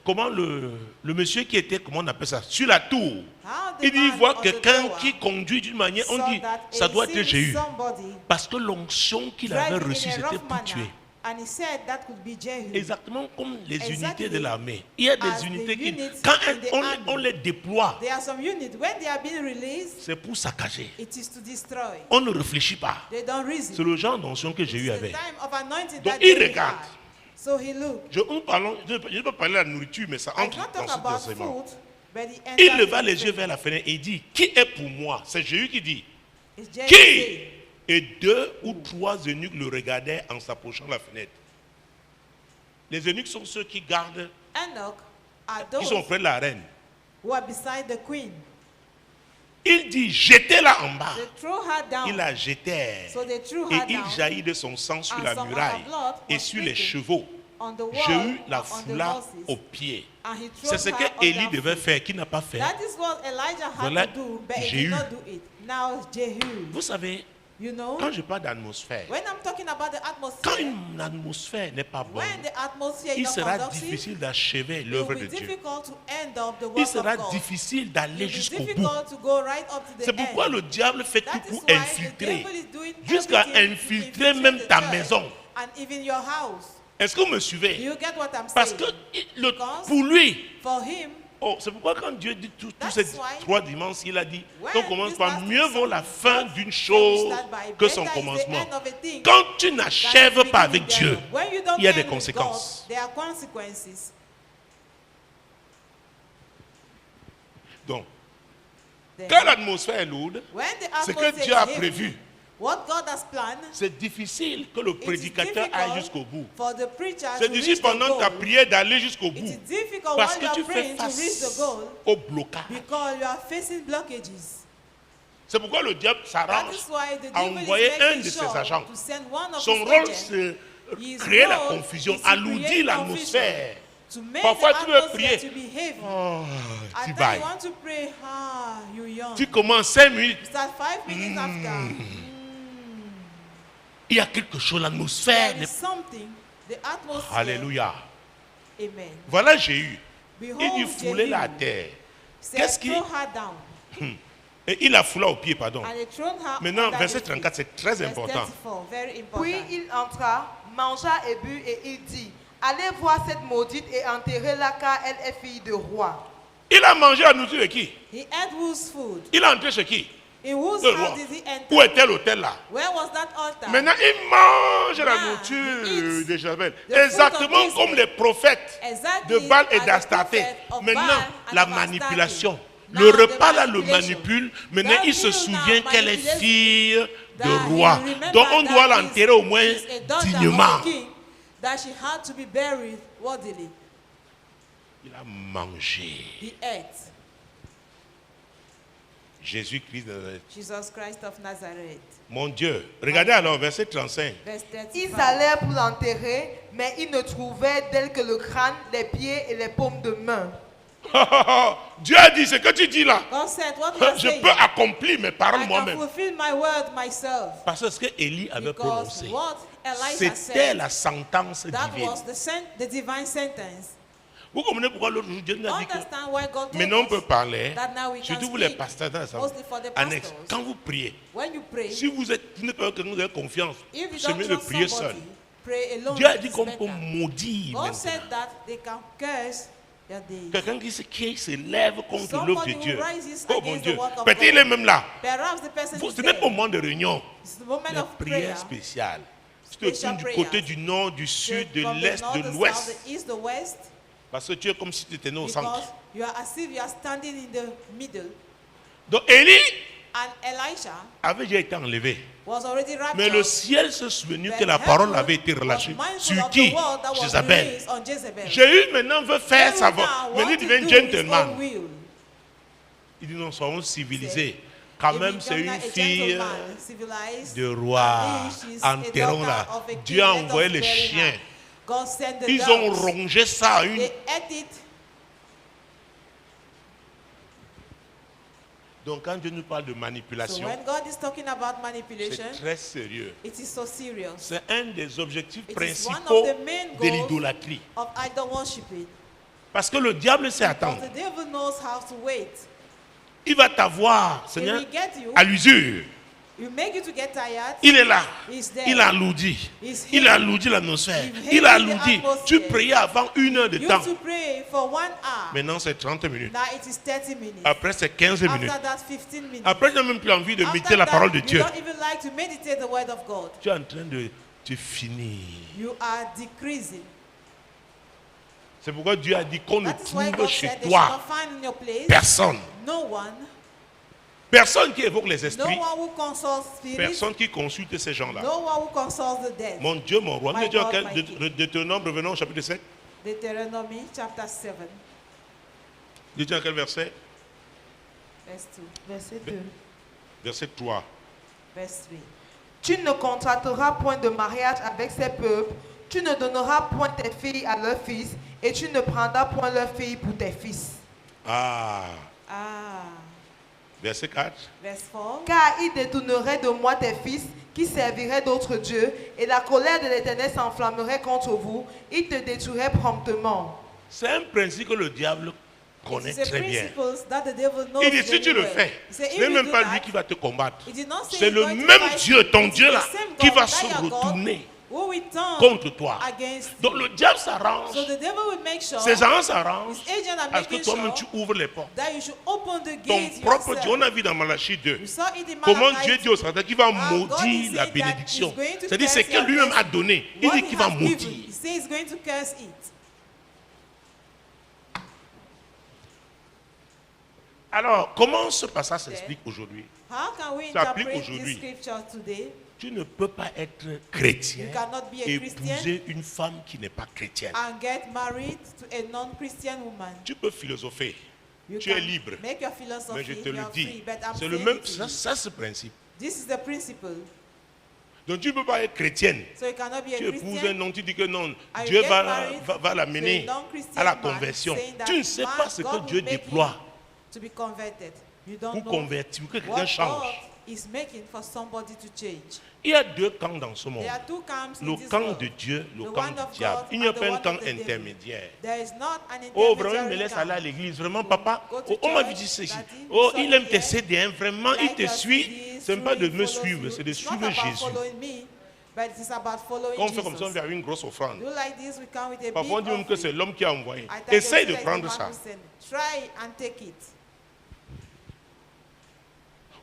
comment le monsieur qui était, comment on appelle ça, sur la tour, how the il dit, il man voit on the quelqu'un tower qui conduit d'une manière, on saw dit, that ça he doit être seen Jéhu. somebody Parce que l'onction qu'il avait driving reçue, in a c'était rough pour manner, tuer. and he said that could be Jehu. Exactement comme les Exactly unités de l'armée. Il y a as des the unités qui, units quand in the army. on les déploie, There are some units when they are being released, c'est pour saccager. it is to destroy. On ne réfléchit pas. They don't C'est reason. le genre d'onction que Jéhu It's the avait. time of anointing Donc that il Jehu regarde. had. So he looked. Je ne peux pas parler de la nourriture, mais ça I entre can't dans talk ce about enseignement. food, but he Il entered leva into les yeux faith. vers la fenêtre et il dit, qui est pour moi? C'est Jéhu qui dit. It's Jehu Qui? saying, Et 2 ou 3 eunuques le regardaient en s'approchant de la fenêtre. Les eunuques sont ceux qui gardent, Enoch are qui sont those près de la reine. who are beside the queen. Il dit, jetez-la en bas. They throw her down. Il la jetait. So they threw Et her il down jaillit de son sang sur and la some of muraille her blood et was sur les sprinkled chevaux. on the wall, Jéhu la on the foula horses, aux pieds. and he threw C'est ce her que on Élie their devait feet. faire, qu'il n'a pas fait. That is what Elijah had Voilà to do, but he Jéhu. did not do it. Now Jehu, Vous savez, you know, quand je parle d'atmosphère, when I'm talking about the quand atmosphere, une atmosphère n'est pas bonne, when the atmosphere is il not sera conducive, difficile d'achever it l'œuvre will de be Dieu. difficult to end up the Il work sera of God. difficile It d'aller will be jusqu'au bout. difficult to go right up to the C'est pourquoi end. le diable fait tout That is pour why the infiltrer, devil is doing jusqu'à everything to infiltrer infiltrate même the ta church maison. and even your house. Est-ce que vous me Do suivez? you get what I'm Parce saying? que Because pour lui, for him, c'est pourquoi quand Dieu dit tous That's ces why 3 dimanches, il a dit when qu'on commence this par last mieux vaut la fin d'une chose start by que better son is the commencement. end of a thing Quand tu than n'achèves the pas beginning avec Dieu, thereof. When you don't il y a end des with conséquences. God, there are consequences. Donc, Then, quand l'atmosphère est lourde, when the ce que atmosphere Dieu is a heavy, prévu, what God has planned, c'est difficile que le it is prédicateur aille difficult jusqu'au bout. for the preacher C'est to difficile reach the pendant ta goal. prière d'aller jusqu'au It bout. is difficult Parce while que you tu are fais praying to reach the face goal au blocage. because you are facing blockages. C'est pourquoi le diable That s'arrange is why the à devil is envoyer un making de ses sure agents. to send one of Son his rôle, agents. c'est His créer la role confusion, is to alourdir create l'atmosphère. confusion, to make Parfois, the tu veux atmosphere prier. to be heavy. Oh, And tu then bailles. you want to pray, you young. Tu commences 5 minutes. Start 5 minutes after. Il y a quelque chose, l'atmosphère. There is something, the atmosphere. Alléluia. Amen. Voilà Jéhu. Behold, Il dit fouler Jehu la terre. said, Qu'est-ce qui- throw her down. Et il a foulé au pied, pardon. And they thrown her Maintenant, under verset the 34, c'est très feet. Verse important. 34, very important. Puis il entra, mangea et but, et il dit, allez voir cette maudite et enterrez-la car elle est fille de roi. Il a mangé la nourriture de qui? He ate whose food? Il est entré chez qui? In whose Le house roi. did he enter? Où était l'hôtel là? Where was that altar? Maintenant, il mange la Now, he nourriture eats de Jezabel. the fruit Exactement of comme les prophètes Exactly de Baal et as the d'Astarté. prophet of Maintenant, Baal and la of Astarte. manipulation. Now, Le the repas là le manipulation. manipule. Maintenant, That il se meal souvient now qu'elle est manipulates fille de That he roi. remembered Donc, on that doit is- l'enterrer au moins is a daughter of dignement. the king, that she had to be buried worthily. Il a mangé. He ate. Jésus-Christ de Nazareth. Jesus Christ of Nazareth. Mon Dieu. Regardez alors, verset 35. Verse 35. Ils allèrent pour l'enterrer, mais ils ne trouvaient d'elle que le crâne, les pieds et les paumes de main. Dieu a dit ce que tu dis là. God said, what you are Je saying, peux accomplir mes paroles I can moi-même. fulfill my word myself. Parce que ce que Élie avait Because prononcé, what Elijah c'était said, la sentence that divine. was the divine sentence. Vous comprenez pourquoi l'autre jour Dieu nous a dit que Understand why God told maintenant on peut us parler, that now we can surtout vous les speak, pasteurs dans l'assemblée. mostly for the Annexe, pastors. quand vous priez, When you pray, si vous n'êtes pas que vous avez confiance, if you c'est don't mieux de trust prier seul. somebody, pray alone. Dieu a dit is qu'on peut better. maudire God maintenant. said that they can curse their days. Quelqu'un qui se lève contre l'œuvre de Somebody Dieu. who rises Oh mon against Dieu. the work of Peut-être il God. est même là. Perhaps the person is Ce n'est there. pas au moment de réunion. It's the moment La of prière prayer. spéciale. Tu te Special tournes du côté prayers. du nord, du sud, de From the l'est, north, de the south, l'ouest. the east, the west. Parce que tu es comme si tu étais né au Because centre. you are as if you are standing in the middle. Donc Élie And Elisha avait déjà été enlevé. was already Mais le raptured. ciel s'est souvenu The que la parole heaven avait été was relâchée. mindful Sur of qui? the word that was Jézabel. released on Jezebel. Jéhu maintenant veut faire Jehu sa now voix. Mais want il to devient do his own gentleman. will. Il dit non, soyons civilisés. Quand He même, c'est became une a fille gentleman, civilized, de roi. and she's a Enterrons-la. daughter of a Dieu a king, let us envoyé les bury her. chiens. God sent the Ils ont dogs. rongé ça à une. They ate it. Donc quand Dieu nous parle de So manipulation, when God is talking about manipulation, c'est très sérieux. it is so serious. C'est un des objectifs It is one principaux of the main de goals l'idolâtrie. of idol worshiping. Parce que le diable sait Because attendre. the devil knows how to wait. Il va t'avoir, He Seigneur, will get you. à l'usure. You make you to get tired. Il est là. He's there. Il alourdit. He's Il heavy. alourdit l'atmosphère. He's Il heavy alourdit. the atmosphere. Tu priais avant 1 heure de You temps. used to pray for 1 hour. Maintenant, c'est 30 minutes. Now it is 30 minutes. Après, c'est 15 minutes. After that, 15 minutes. Après, tu n'as même plus envie de After méditer la that, parole de you Dieu. don't even like to meditate the word of God. Tu es en train de te finir. You are decreasing. C'est pourquoi Dieu a dit qu'on ne That is why trouve God chez said they should toi not find in your place personne. no one, Personne qui évoque les no esprits. one who consults spirits, Personne qui consulte ces gens-là. no one who consults the dead. Mon Dieu, mon roi. My Nous étions God, à my quel King. Deutéronome, revenons au chapitre 7. Deuteronomy chapter 7, Nous étions à quel verset? verse 2, Verset 2. Verset 3. verse 3. Tu ne contracteras point de mariage avec ces peuples, tu ne donneras point tes filles à leurs fils, et tu ne prendras point leurs filles pour tes fils. Ah. Ah, Verset 4. verse 4. Car ils détourneraient de moi tes fils, qui serviraient d'autres dieux, et la colère de l'Éternel s'enflammerait contre vous, il te détruirait promptement. C'est un principe que le diable connaît It's a très bien. principle that the devil knows Il dit, si very tu le well. fais, He said, ce if n'est you même do pas that, lui qui va te combattre. he did not say C'est he's le going to même fight Dieu, you. ton It's Dieu the là, same qui God va that se your God retourner who will turn contre toi. against Donc you. le diable s'arrange, So the devil will make sure ses agents s'arrangent his agents are à ce que making toi-même sure tu ouvres les portes. that you should open the Ton gates propre yourself. Dieu, on a vu dans Malachie 2, You saw it in comment Malachi Dieu dit au Satan qu'il va God is maudire saying la that bénédiction. he's going to C'est-à-dire, c'est curse que your lui-même a blessing. donné. Il What dit he qu'il va has given, maudire. he says he's going to curse it. Alors, comment ce passage s'explique aujourd'hui? How can we Ça applique interpret aujourd'hui. this scripture today? Tu ne peux pas être chrétien You cannot be a et Christian épouser une femme qui n'est pas chrétienne. and get married to a non-Christian woman. Tu peux philosopher, You tu es can libre, make your philosophy, mais je te le you're dis, free, but I'm c'est le saying même, it to you. ça c'est le principe. This is the principle. Donc tu ne peux pas être chrétienne. So you cannot be a Tu épouses un Christian. nom, tu dis que non, and you Dieu get va married l'amener to a non-Christian à la man, conversion. saying that Tu ne sais man, pas ce que God Dieu will make déploie him to be converted. You don't pour know convertir, pour que quelqu'un what God change. is making for somebody to change. Il y a deux camps dans ce monde. There are two camps Le in this camp world. de Dieu, le The camp one du of diable. God Il n'y a and the pas un one camp of the devil. intermédiaire. There is not an Oh, vraiment, il me intermediary laisse camp. aller à l'église. Vraiment, papa, Go to on m'a church, dit ceci. daddy, Oh, we il saw aime it tes here. CD, hein. Vraiment, il Like te your suit. CDs, Ce n'est pas de truly me follows suivre, you. c'est de It's not suivre about Jésus. following me, but it is about following Quand on fait comme ça, on Jesus. fait une grosse offrande. Do like this, we come with a Parfois, on big dit même que c'est offering. l'homme qui a envoyé. I tell Essaye them, de like prendre the ça. man who sent it. Try and take it.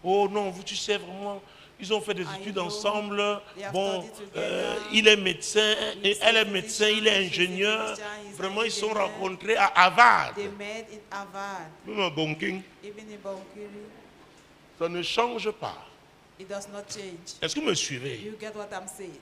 Oh non, tu sais vraiment, ils ont fait des I études know. ensemble. They have Bon, studied together. il est médecin, et He's elle a est médecin, il est physician, she's a ingénieur. physician, he's Vraiment, an ils se sont engineer. rencontrés à Harvard. They met in Harvard, Même à Bonking, even in Bonkiri. ça ne change pas. It does not change. Est-ce que vous me suivez? You get what I'm saying?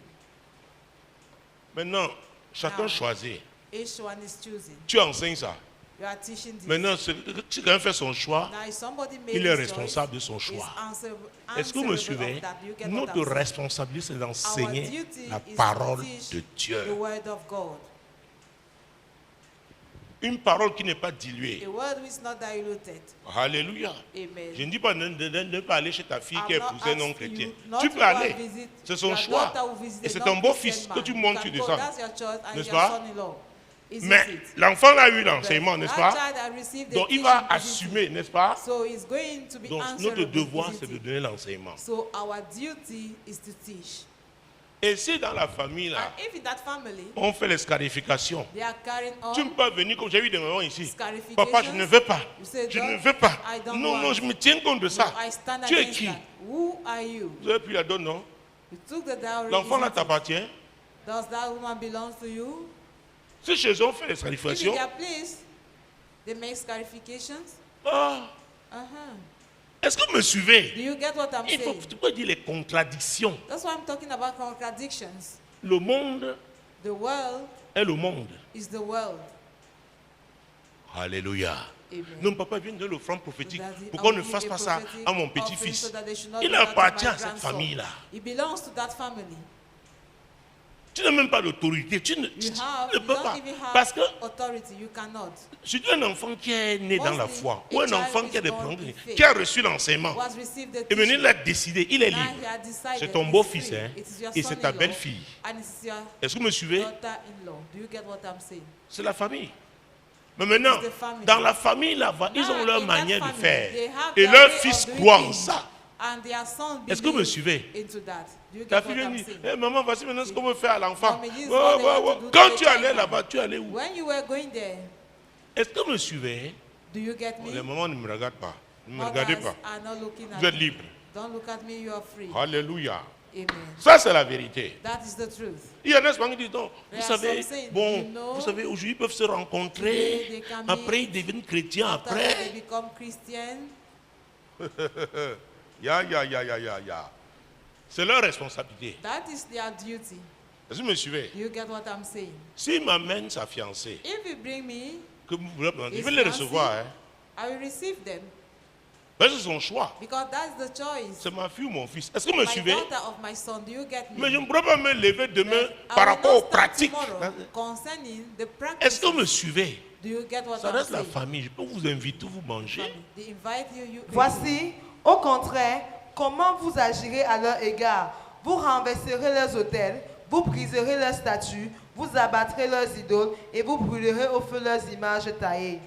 Maintenant, chacun Now. choisit. Each one is choosing. Tu enseignes ça. You are teaching this. Maintenant, si quelqu'un fait son choix, Now, if somebody made il est his responsable de son choice, choix. he's Est-ce que vous me answerable suivez? of that. You get what Notre I'm saying? responsabilité, c'est Our d'enseigner duty la is parole to teach de Dieu. the word of God. Une parole qui n'est pas diluée. A word which is not diluted. Alléluia. Amen. Je ne dis pas ne pas aller chez ta fille qui est I'm not épousée non asking chrétienne. you not Tu to peux go and aller. visit C'est son your choix. daughter who visited Et c'est non ton beau-fils Christian que man. tu You montes, can tu go, descends. that's your choice and N'est-ce your pas? son-in-law. Isn't Mais it? l'enfant a eu l'enseignement, n'est-ce That pas? child had received the Donc il teaching, va isn't it? assumer, n'est-ce pas? So he's going to be Donc answerable, notre devoir, isn't c'est de it? donner l'enseignement. So our duty is to teach. Et si dans la famille, là, And if in that family, on fait les scarifications, they are carrying on tu ne peux pas venir comme j'ai vu des mamans ici. scarifications, Papa, je ne veux pas. you say, Je "God, ne veux pas. I don't Non, want." non, je me tiens compte de ça. I stand Tu es against qui? that. Who are you? Vous avez pris la donne, non? You took the dowry. L'enfant là isn't it? t'appartient. Does that woman belong to you? Si chez eux on fait les If in scarifications, their place, they make scarifications. ah, Uh-huh. est-ce que vous me suivez? Do you get what I'm Il faut saying? tu peux dire les contradictions. That's why I'm talking about contradictions. Le monde The world est le monde. is the world. Alléluia. Amen. Non, papa vient de l'offrande prophétique. That Pourquoi on I'll ne give fasse a pas ça prophetic à mon offering petit-fils? so that they should not Il do that to appartient my à cette grandson. famille-là. It belongs to that family. Tu n'as même pas d'autorité. Tu ne You peux pas. don't even have Parce que authority. You cannot. si tu as un enfant qui est né dans la Mostly, foi, a ou un child enfant qui a, is born in faith. qui a reçu l'enseignement, Was received the et maintenant teaching. il a décidé, il est Now libre. he had decided C'est ton it's beau-fils, free. hein, It is your et c'est ta son-in-law, belle-fille. and it's your Est-ce que vous me suivez? daughter-in-law. Do you get what I'm saying? C'est la famille. Mais maintenant, It's the family. dans la famille là-bas, ils Now, ont leur in that manière de family, faire. they have Et their leur way fils of doing croit en things, ça. and their son Est-ce que vous me believes suivez? into that. Do you Ta get fille what vient I'm dire, saying? eh, maman, voici maintenant ce qu'on veut faire à l'enfant. Mommy, this is Ouais, what they ouais, want ouais. to do to Quand the tu allais child. là-bas, tu allais où? When you were going there, Est-ce que vous me suivez? do you get me? Les mamans ne me regardent pas. Ne me regardez Mothers pas. are not looking at Vous êtes me. libre. Don't look at me, you are free. Alléluia. Amen. Ça, c'est la vérité. That is the truth. Il y en a qui disent, non, vous There are savez, some saying, bon, you know, vous savez, aujourd'hui, ils peuvent se today rencontrer. they can Après, meet. ils deviennent chrétiens. After that, Après, they become Christian. ya. C'est leur responsabilité. That is their duty. Est-ce que vous me suivez? Do you get what I'm saying? S'il m'amène sa fiancée, If you bring me, que vous voulez prendre, je his vais le fiancée, recevoir. Hein. I will receive them Parce que c'est son choix. because that's the choice. C'est ma fille ou mon fils. Est-ce que vous me My suivez? daughter of my son, do you get me? Mais je ne pourrais pas me lever demain I par will rapport not aux start pratiques. tomorrow concerning the Est-ce que vous me practices. suivez? Do you get what Ça I'm reste la saying? famille. Je peux vous inviter, vous manger. They invite you. Voici, au contraire, comment vous agirez à leur égard. Vous renverserez leurs autels, vous briserez leurs statues, vous abattrez leurs idoles et vous brûlerez au feu leurs images taillées.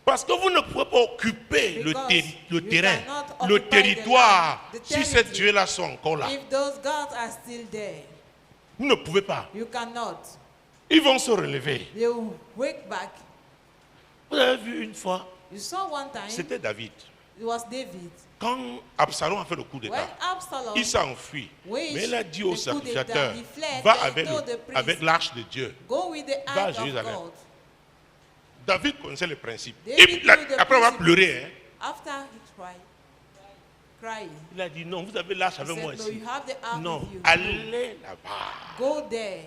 Parce que vous ne pouvez pas occuper le Because you terrain, cannot le occupy territoire, the land, the si ces territory. dieux-là sont encore là. If those gods are still there, Vous ne pouvez pas. you cannot. Ils vont se relever. They will wake back. Vous avez vu une fois, You saw one time, c'était David. it was David. Quand Absalom a fait le coup When d'état, Absalom il s'est enfui. waged Mais il a dit au the coup d'État, sacrificateur, he fled, va and avec, told the priest, avec l'arche de Dieu. go with the Va à ark of Jérusalem. God. David connaissait le principe. David Et knew the après avoir principle. pleuré, hein, After he cried, crying, il a dit non, vous avez l'arche he avec moi said, no, ici. you have the ark Non, with you. allez là-bas. Go there.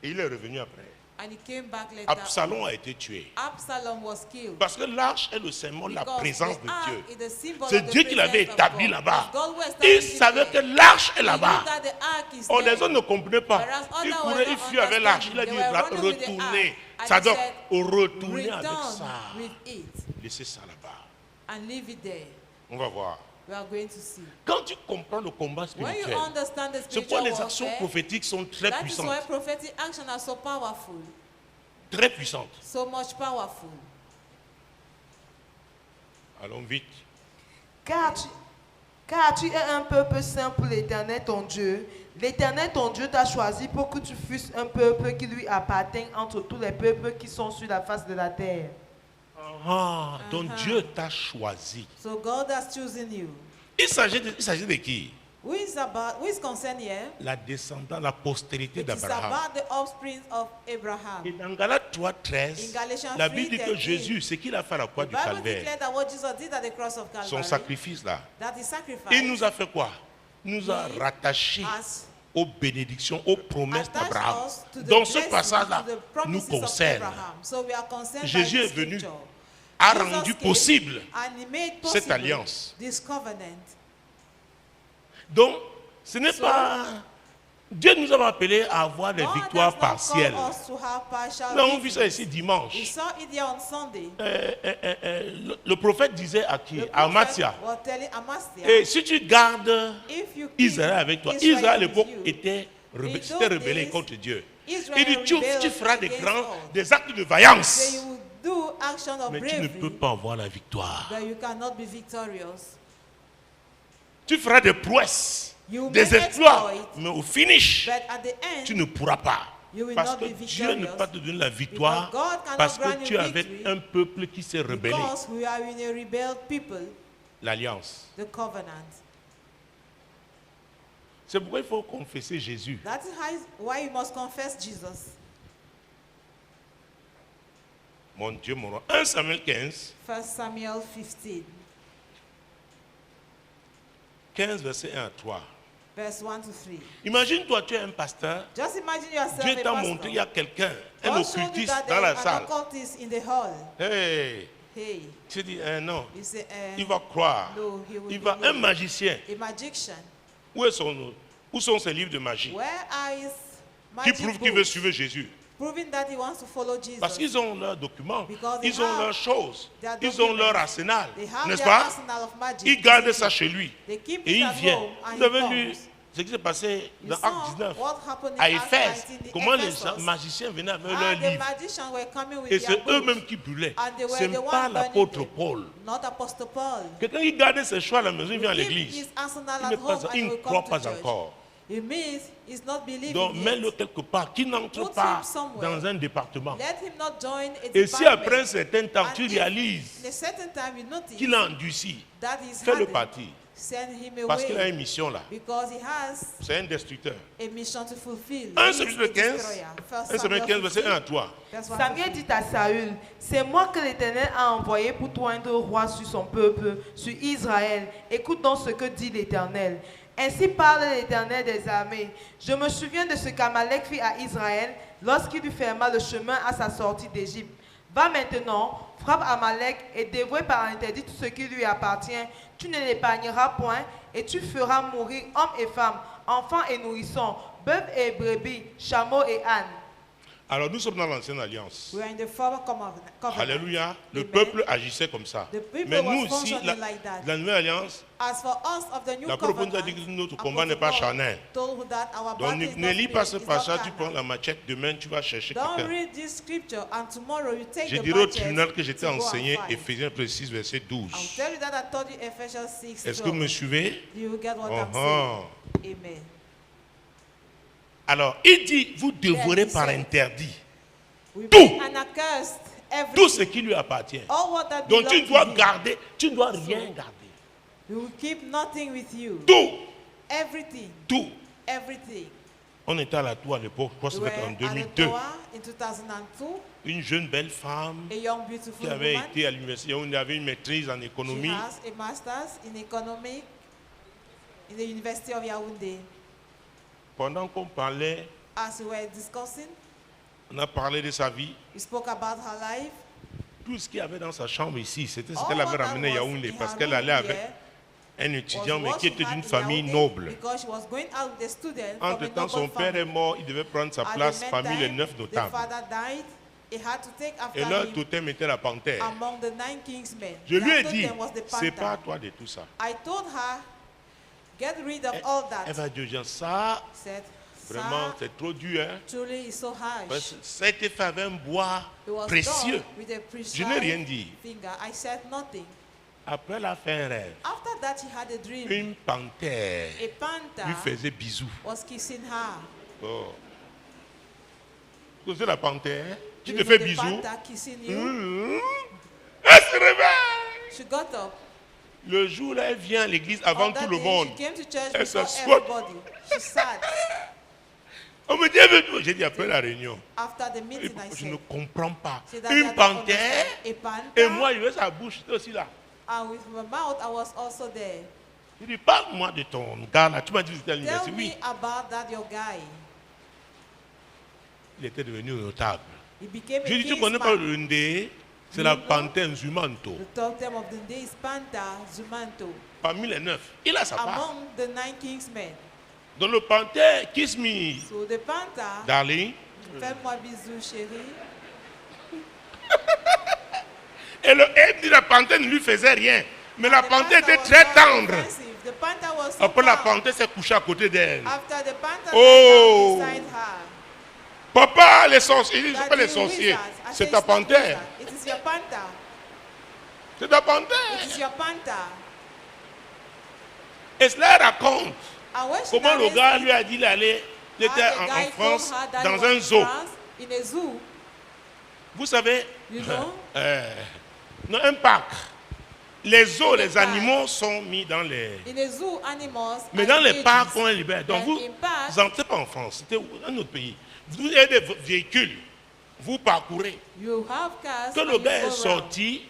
Et il est revenu après. And he came back later. Absalom a été tué. Absalom was killed. Parce que l'arche est le symbole de la Because présence the de ark Dieu. is the symbol C'est of the Dieu qui l'avait presence of établi God. là-bas. Because God was Il established savait que there. l'arche est He là-bas. knew that the ark is Oh, les there. autres ne comprenaient pas. Whereas Il others courait, were il not fut avec l'arche. Il a dit, understanding. They were running with the retournez. ark. And Ça he doit said, retourner avec return ça. with it Laissez ça là-bas. and leave it there. On va voir. We are going to see. Quand tu comprends le combat When you spirituel, understand the c'est pourquoi spiritual les actions warfare, prophétiques sont très that is puissantes. why prophetic action are so powerful, Très puissantes. so much powerful. Allons vite. Car tu es un peuple saint pour l'Éternel ton Dieu. L'Éternel ton Dieu t'a choisi pour que tu fusses un peuple qui lui appartient entre tous les peuples qui sont sur la face de la terre. Ah, donc Dieu t'a choisi. So God has chosen you. Il s'agit de qui? Who is concerned here? La descendance, la postérité It is d'Abraham. about the offspring of Abraham. Et dans Galates 3:13, In Galatians la Bible dit que 3:13, Jésus, ce qu'il a fait à la croix The du Bible Calvaire, declared that what Jesus did at the cross of son Calvary, sacrifice là, that is sacrifice, il nous a fait quoi? Il nous a He rattachés has aux bénédictions, aux promesses attach d'Abraham. us to the Donc ce blessing, passage-là to the nous promises of concerne. Abraham. So we are concerned by Jésus this est venu, scripture. a Jesus rendu came possible and he made cette possible alliance. this covenant. Donc, ce n'est So, pas... Dieu nous a appelés à avoir des God victoires does not partielles. call us to have partial Nous avons vu ça victories. ici We dimanche. saw it here on Sunday. Le prophète disait à qui? The À prophet Amathia. was telling Amathia, Et si tu gardes if you keep Israël avec toi, Israel Israël à with l'époque you, était in s'était those rebellé days, contre Dieu. Israel Il dit, tu rebelled feras des against grands, all. des actes de So vaillance. you will do action of Mais tu ne bravery, peux pas avoir la victoire. but you cannot be victorious. Tu feras des prouesses, You des may exploits, exploit, mais au finish, but at the tu end, ne pourras pas. you will Parce not que be Dieu ne victorious. peut pas te donner la victoire Because God cannot parce grant que you tu es avec victory. un peuple qui s'est rebellé. Because we are in a rebelled people, L'alliance. the covenant. C'est pourquoi il faut confesser Jésus. That is why you must confess Jesus. Mon Dieu, mon roi. 1 Samuel 15, 1 Samuel 15, 15 verset 1 à 3. verse 1 to 3. Imagine-toi, tu es un pasteur. Just imagine yourself Dieu a t'a pastor. montré, il y a quelqu'un, un God showed you occultiste that dans there la is an salle. occultist in the hall. Hey, Hey, tu dis, non, you say, il va croire. no, he will Il va, un believe. magicien. A magician. Où sont ses livres de magie Where are his qui magic prouvent qu'il veut books? suivre Jésus? Proving that he wants to follow Jesus. Parce qu'ils ont leurs documents, Because they ils ont have leurs choses, their ils ont leur documents. arsenal, They have n'est-ce their pas? arsenal of magic. Il garde ça chez lui. They keep Et it il at vient. home and Vous avez he lu comes. ce qui s'est passé You dans saw Acte 19 what happened in à Acts Éphèse. 19 in Comment les Ephesus. magiciens venaient avec And leurs the livres. magicians were coming with Et their c'est books. eux-mêmes qui brûlaient. And they were Ce the n'est one pas burning l'apôtre them. Paul. Not Apostle Paul. Quelqu'un qui garde ses choix à la maison, il vient à Keep l'église. his arsenal Il at ne home pas- and il he ne will croit come pas to church. encore. It means he's not believing Donc yet. mets-le quelque part, qui n'entre Put pas him somewhere. dans un département. Let him not join a Et si department. après un certain temps, And tu if réalises in a certain time you notice qu'il a endurci, that he's fais-le hardened, partir. send him Parce qu'il a away une mission là. because he has C'est un destructeur. a mission to fulfill. 1 He is Samuel a 15, destroyer. 1 Samuel 15, verset 1 à 3. verse 1 to Samuel 3. dit à Saül, c'est moi que l'Éternel a envoyé pour toi un roi sur son peuple, sur Israël. Écoute donc ce que dit l'Éternel. Ainsi parle l'Éternel des armées. Je me souviens de ce qu'Amalek fit à Israël lorsqu'il lui ferma le chemin à sa sortie d'Égypte. Va maintenant, frappe Amalek et dévoue par interdit tout ce qui lui appartient. Tu ne l'épargneras point et tu feras mourir hommes et femmes, enfants et nourrissons, bœufs et brebis, chameaux et ânes. Alors nous sommes dans l'ancienne alliance. We are in the former covenant. Alléluia. Le Amen. peuple agissait comme ça. The people Mais was nous aussi, functioning like that. la nouvelle alliance, As for us of the new la prophète covenant, nous a dit que notre Apostle combat n'est pas Paul charnel. told that our Donc battle is ne not lis pas ce spirit, it's not passage, tu carnal. prends la machette, demain tu vas chercher Don't quelqu'un. read this scripture and tomorrow you take Je the dirai au budget tribunal que j'étais to go and enseigné fight. Éphésiens 6, verset 12. I'll tell you that I told you Ephesians 6. Est-ce que vous me suivez? Do you get what I'm Oh, saying? Amen. Alors, il dit, vous dévorez he par said, interdit We Tout. make an accursed tout ce everything. qui lui appartient. All what that Donc tu belongs dois to him. garder, tu ne dois rien garder. You will keep nothing with you. Tout, Everything. tout. Everything. On était à la tour à l'époque, je crois que We were c'était en at 2002. Ottawa in 2002. Une jeune belle femme A young beautiful qui avait woman. été à l'université, où il avait une maîtrise en She économie. has a master's in economic in the University of Yaoundé. Pendant qu'on parlait, As we were discussing, on a parlé de sa vie. we spoke about her life. Tout ce qu'il y avait dans sa chambre ici, c'était ce All qu'elle avait what ramené à that was Yaoundé in parce her qu'elle room allait avec here un was étudiant, mais what qui she était had d'une in famille Yaoundé noble. Because she was going out with a student from a Entre-temps, noble son père est family. mort, il devait prendre sa At the place parmi les meantime, 9 the notables. father died. He had to take after Et leur him totem était la panthère. among the 9 kingsmen. Je lui ai Their dit, totem was the c'est pas à panther. toi de tout ça. I told her, get rid of all that. Elle va dire, Jean, ça, Said, vraiment, "Sir, c'est trop dur. Hein? truly is so harsh. Parce que ça a été fait avec un bois It was précieux. done with a precise Je n'ai rien dit. finger. I said nothing. Après, elle a fait un rêve. After that, he had a dream. Une panthère A panther lui faisait bisous. was kissing her. Oh. C'est la panthère qui You te know fait the bisous. panther kissing you. Elle se réveille. She got up. Le jour là, elle vient à l'église avant On that tout le day, monde. She came to church Elle before s'assoit. everybody. She sat. On me dit, elle j'ai dit après la réunion. After the meeting, I Je ne said, comprends pas. "See that I Une don't panthère understand. A et panther, moi, il avait sa bouche, j'étais aussi là. and with my mouth, I was also there. Il dit, parle-moi de ton gars là. Tu m'as dit que c'était à Tell l'université. me Oui, about that your guy. il était devenu notable. He became Je a dis, tu connais pas kingsman. le Ndé? C'est la panthère Zumanto. The top term of the day is Panther Zumanto. Parmi les 9, il a sa part. Among the 9 kingsmen. Dans le panthère, kiss me, So the Panther, darling. fais-moi bisou chérie. Et la panthère ne lui faisait rien. Mais la The panthère panther était was très not tendre. offensive. The Panther was so Après, la calm. panthère s'est couchée à côté d'elle. After the Panther Oh. got down beside her. Papa, les sorciers, ils ne sont pas Daddy les sorciers. wizard. I C'est said, ta "It's not panthère. wizard. It is your Panther. C'est ta It panthère. is your Panther." Et cela raconte And when she comment le narrates gars it, lui a dit d'aller. Il how était the en guy France told her that he dans was un in zoo. France, in a zoo. Vous savez, You know? non, un parc. Les zoos, les parc. animaux sont mis dans les. In a zoo, animals Mais are dans in les cages. parcs, on les libère. Donc And vous in parks, n'entrez pas en France, c'était un autre pays. Vous avez des véhicules, vous parcourez. you have cars Quand and le you gars est go around. sorti,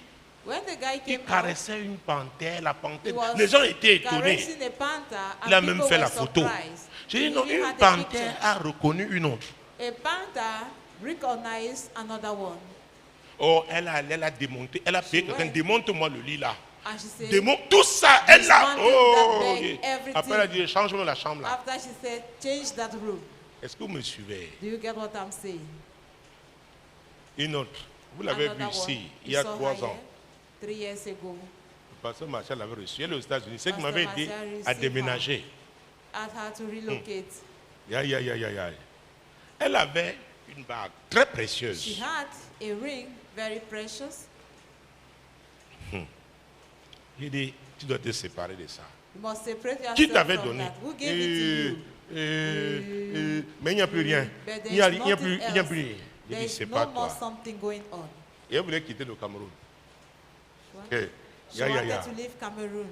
When the guy il came out, caressait une panthère, la he panthère. was Les gens étaient étonnés. caressing a panther, and Il a même people fait were la photo. surprised. J'ai He dit non, even une had a panthère picture. a reconnu une autre. A panther recognized another one. Oh, elle a démonté, elle a payé quelqu'un, went. démonte-moi le lit là. And she said, Démonte tout ça, elle a. dismantle Oh, that bed, ok. everything. Après, elle a dit change-moi la chambre là. after she said, change that room. Est-ce que vous me suivez? Do you get what I'm saying? Une autre. Vous l'avez vu Another one. ici, il y You a saw 3 her ans. here 3 years ago. Le pasteur Marshall l'avait reçu. Elle est aux États-Unis. C'est qui Pastor m'avait aidé Marshall à received déménager. Asked her to relocate. Ya. Elle avait une bague très She précieuse. had a ring, very precious. J'ai dit, tu dois te séparer de ça. You must separate Qui yourself t'avait from donné? that. Who gave it to you? Mais il n'y a plus rien. But Il n'y a, there's il y a plus. nothing Il n'y a else. plus rien. J'ai dit, There's c'est no pas more toi. something going on. Et elle voulait quitter le Cameroun. What? Ok. She Ya. wanted to leave Cameroon.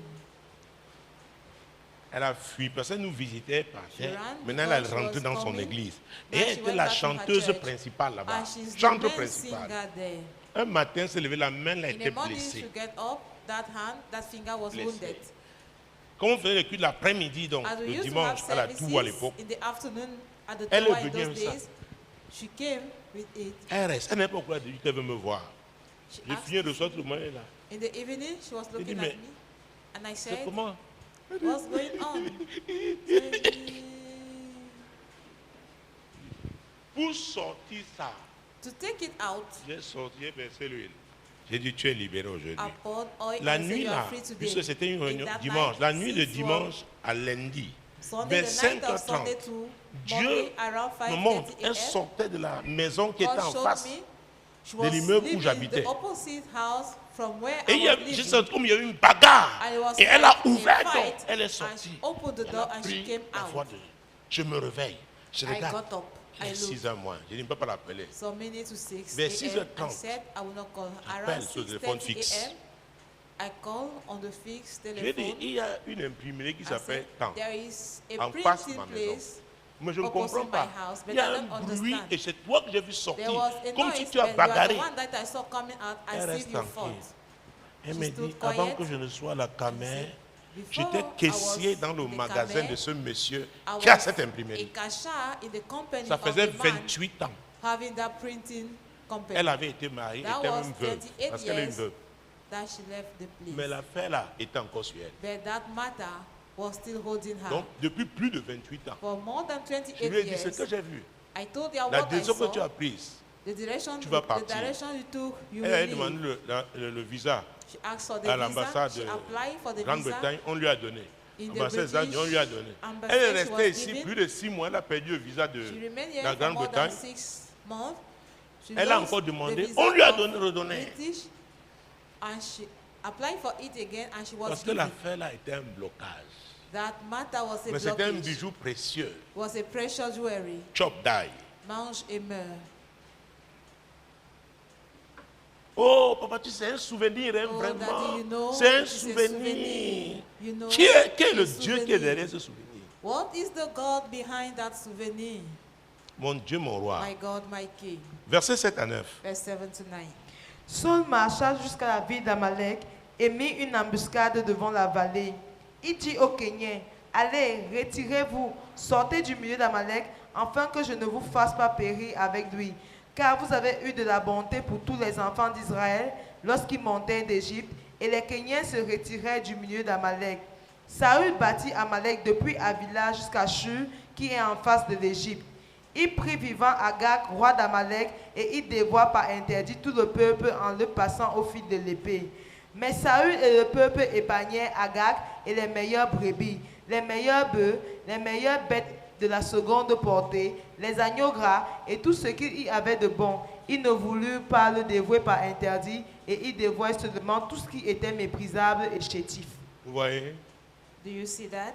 Elle a fui parce qu'elle nous visitait par terre. ran Maintenant, elle est because she rentrée was dans son coming. église. Et Now elle she était went la back to her chanteuse church. principale là-bas. And she's the Chanteuse main principale. singer there. Un matin, elle s'est levée, la main elle a In été the morning, blessée. she get up, that hand, that finger was Blessée. wounded. Comme on faisait les cultes l'après-midi, donc As we le used to dimanche have à la tour à services l'époque, in the afternoon at the Elle tower est in venue those avec ça. days, she came with it. elle reste. Elle n'est pas pourquoi elle veut me voir. She J'ai asked fini de sortir le moyen là. in the evening, she was looking mais at me, and I C'est said, comment? "What's going on?" Pour sortir ça, To take it out, j'ai sorti, j'ai versé l'huile. J'ai dit, tu es libéré aujourd'hui. I poured oil La and said, nuit "You are là, free today." puisque c'était une In réunion that dimanche, night, la nuit de since dimanche à lundi, Sunday, vers the night of 5h30, Sunday to Dieu Monday around me montre, 5:30 elle a.m. sortait de la maison qui était God en showed face. me she de was l'immeuble où living j'habitais. the opposite house from where Et I il y a, was j'ai living. senti comme il y avait une bagarre. And it was Et elle a like a ouvert, donc fight, elle est and sortie. she opened the Elle door a and she pris came la voix out. de... Je me réveille. Je I regarde. got up. Il I est looked. 6h moins. Je ne peux pas l'appeler. Some minutes to 6 Vers a.m. 6h30, I said I will not call. j'appelle Around sur le téléphone 6:30 fixe. a.m. I call on the fixed J'ai dit, telephone. il y a une imprimerie qui I s'appelle said, Temps. there is a En face de printing ma maison. place. Mais je ne opposite comprends pas. my house, but Il y a I un don't bruit understand. et c'est toi que j'ai vu sortir. There was a Comme si noise, tu as but you are the bagarré. one that I saw coming out. I Elle see reste you tranquille. fought. Elle She me stood dit, avant quiet. que je ne sois à la caméra, Before j'étais I caissier was dans le in the magasin Camer, de ce monsieur I qui a was cette a imprimerie. cashier in the company Ça of faisait the man 28 ans. having that printing company. Elle avait été mariée, That était was même veuve. 28 Parce qu'elle est une years. veuve. That she left the place. Mais l'affaire là était encore sur elle. But that matter was still holding her. Donc, depuis plus de 28 ans, For more than je 28 lui ai dit, ce years, que j'ai vu, I told her la what I décision saw, que tu as prise, the direction, tu vas the partir. direction you took, you elle a will demandé leave. le visa She asked for the à visa. l'ambassade She de applied for the visa. Grande-Bretagne, on lui a donné. In the L'ambassade des États-Unis, on lui a British donné. embassy, Elle est she restée was ici given. plus de 6 mois, elle a perdu le visa de She remained here la for more than Grande-Bretagne. 6 months. She Elle a lost encore the demandé, visa on lui a of donné, redonné. British, and she applied for it again, and she was Parce que given. l'affaire là était un blocage. That matter was a Mais c'était un blockage. bijou précieux. Was a precious jewelry. Chop die. Mange et meurt. Oh, papa, tu sais, un souvenir, hein, Oh, vraiment. Daddy, you know, C'est un it's a souvenir. souvenir. You know, Quel est le a Dieu qui est souvenir. derrière ce souvenir? What is the God behind that souvenir? Mon Dieu, mon roi. My God, my King. Versets 7 à 9. Verse 7 to 9. Saul marcha jusqu'à la ville d'Amalek et mit une embuscade devant la vallée. Il dit aux Kéniens, allez, retirez-vous, sortez du milieu d'Amalek, afin que je ne vous fasse pas périr avec lui. Car vous avez eu de la bonté pour tous les enfants d'Israël lorsqu'ils montaient d'Égypte, et les Kéniens se retiraient du milieu d'Amalek. Saül bâtit Amalek depuis Avila jusqu'à Shur, qui est en face de l'Égypte. Il prit vivant Agag, roi d'Amalek, et il dévoie par interdit tout le peuple en le passant au fil de l'épée. Mais Saül et le peuple épargnaient Agag et les meilleures brebis, les meilleurs bœufs, les meilleures bêtes de la seconde portée, les agneaux gras et tout ce qu'il y avait de bon. Ils ne voulurent pas le dévouer par interdit, et ils dévouaient seulement tout ce qui était méprisable et chétif. Vous voyez? Do you see that?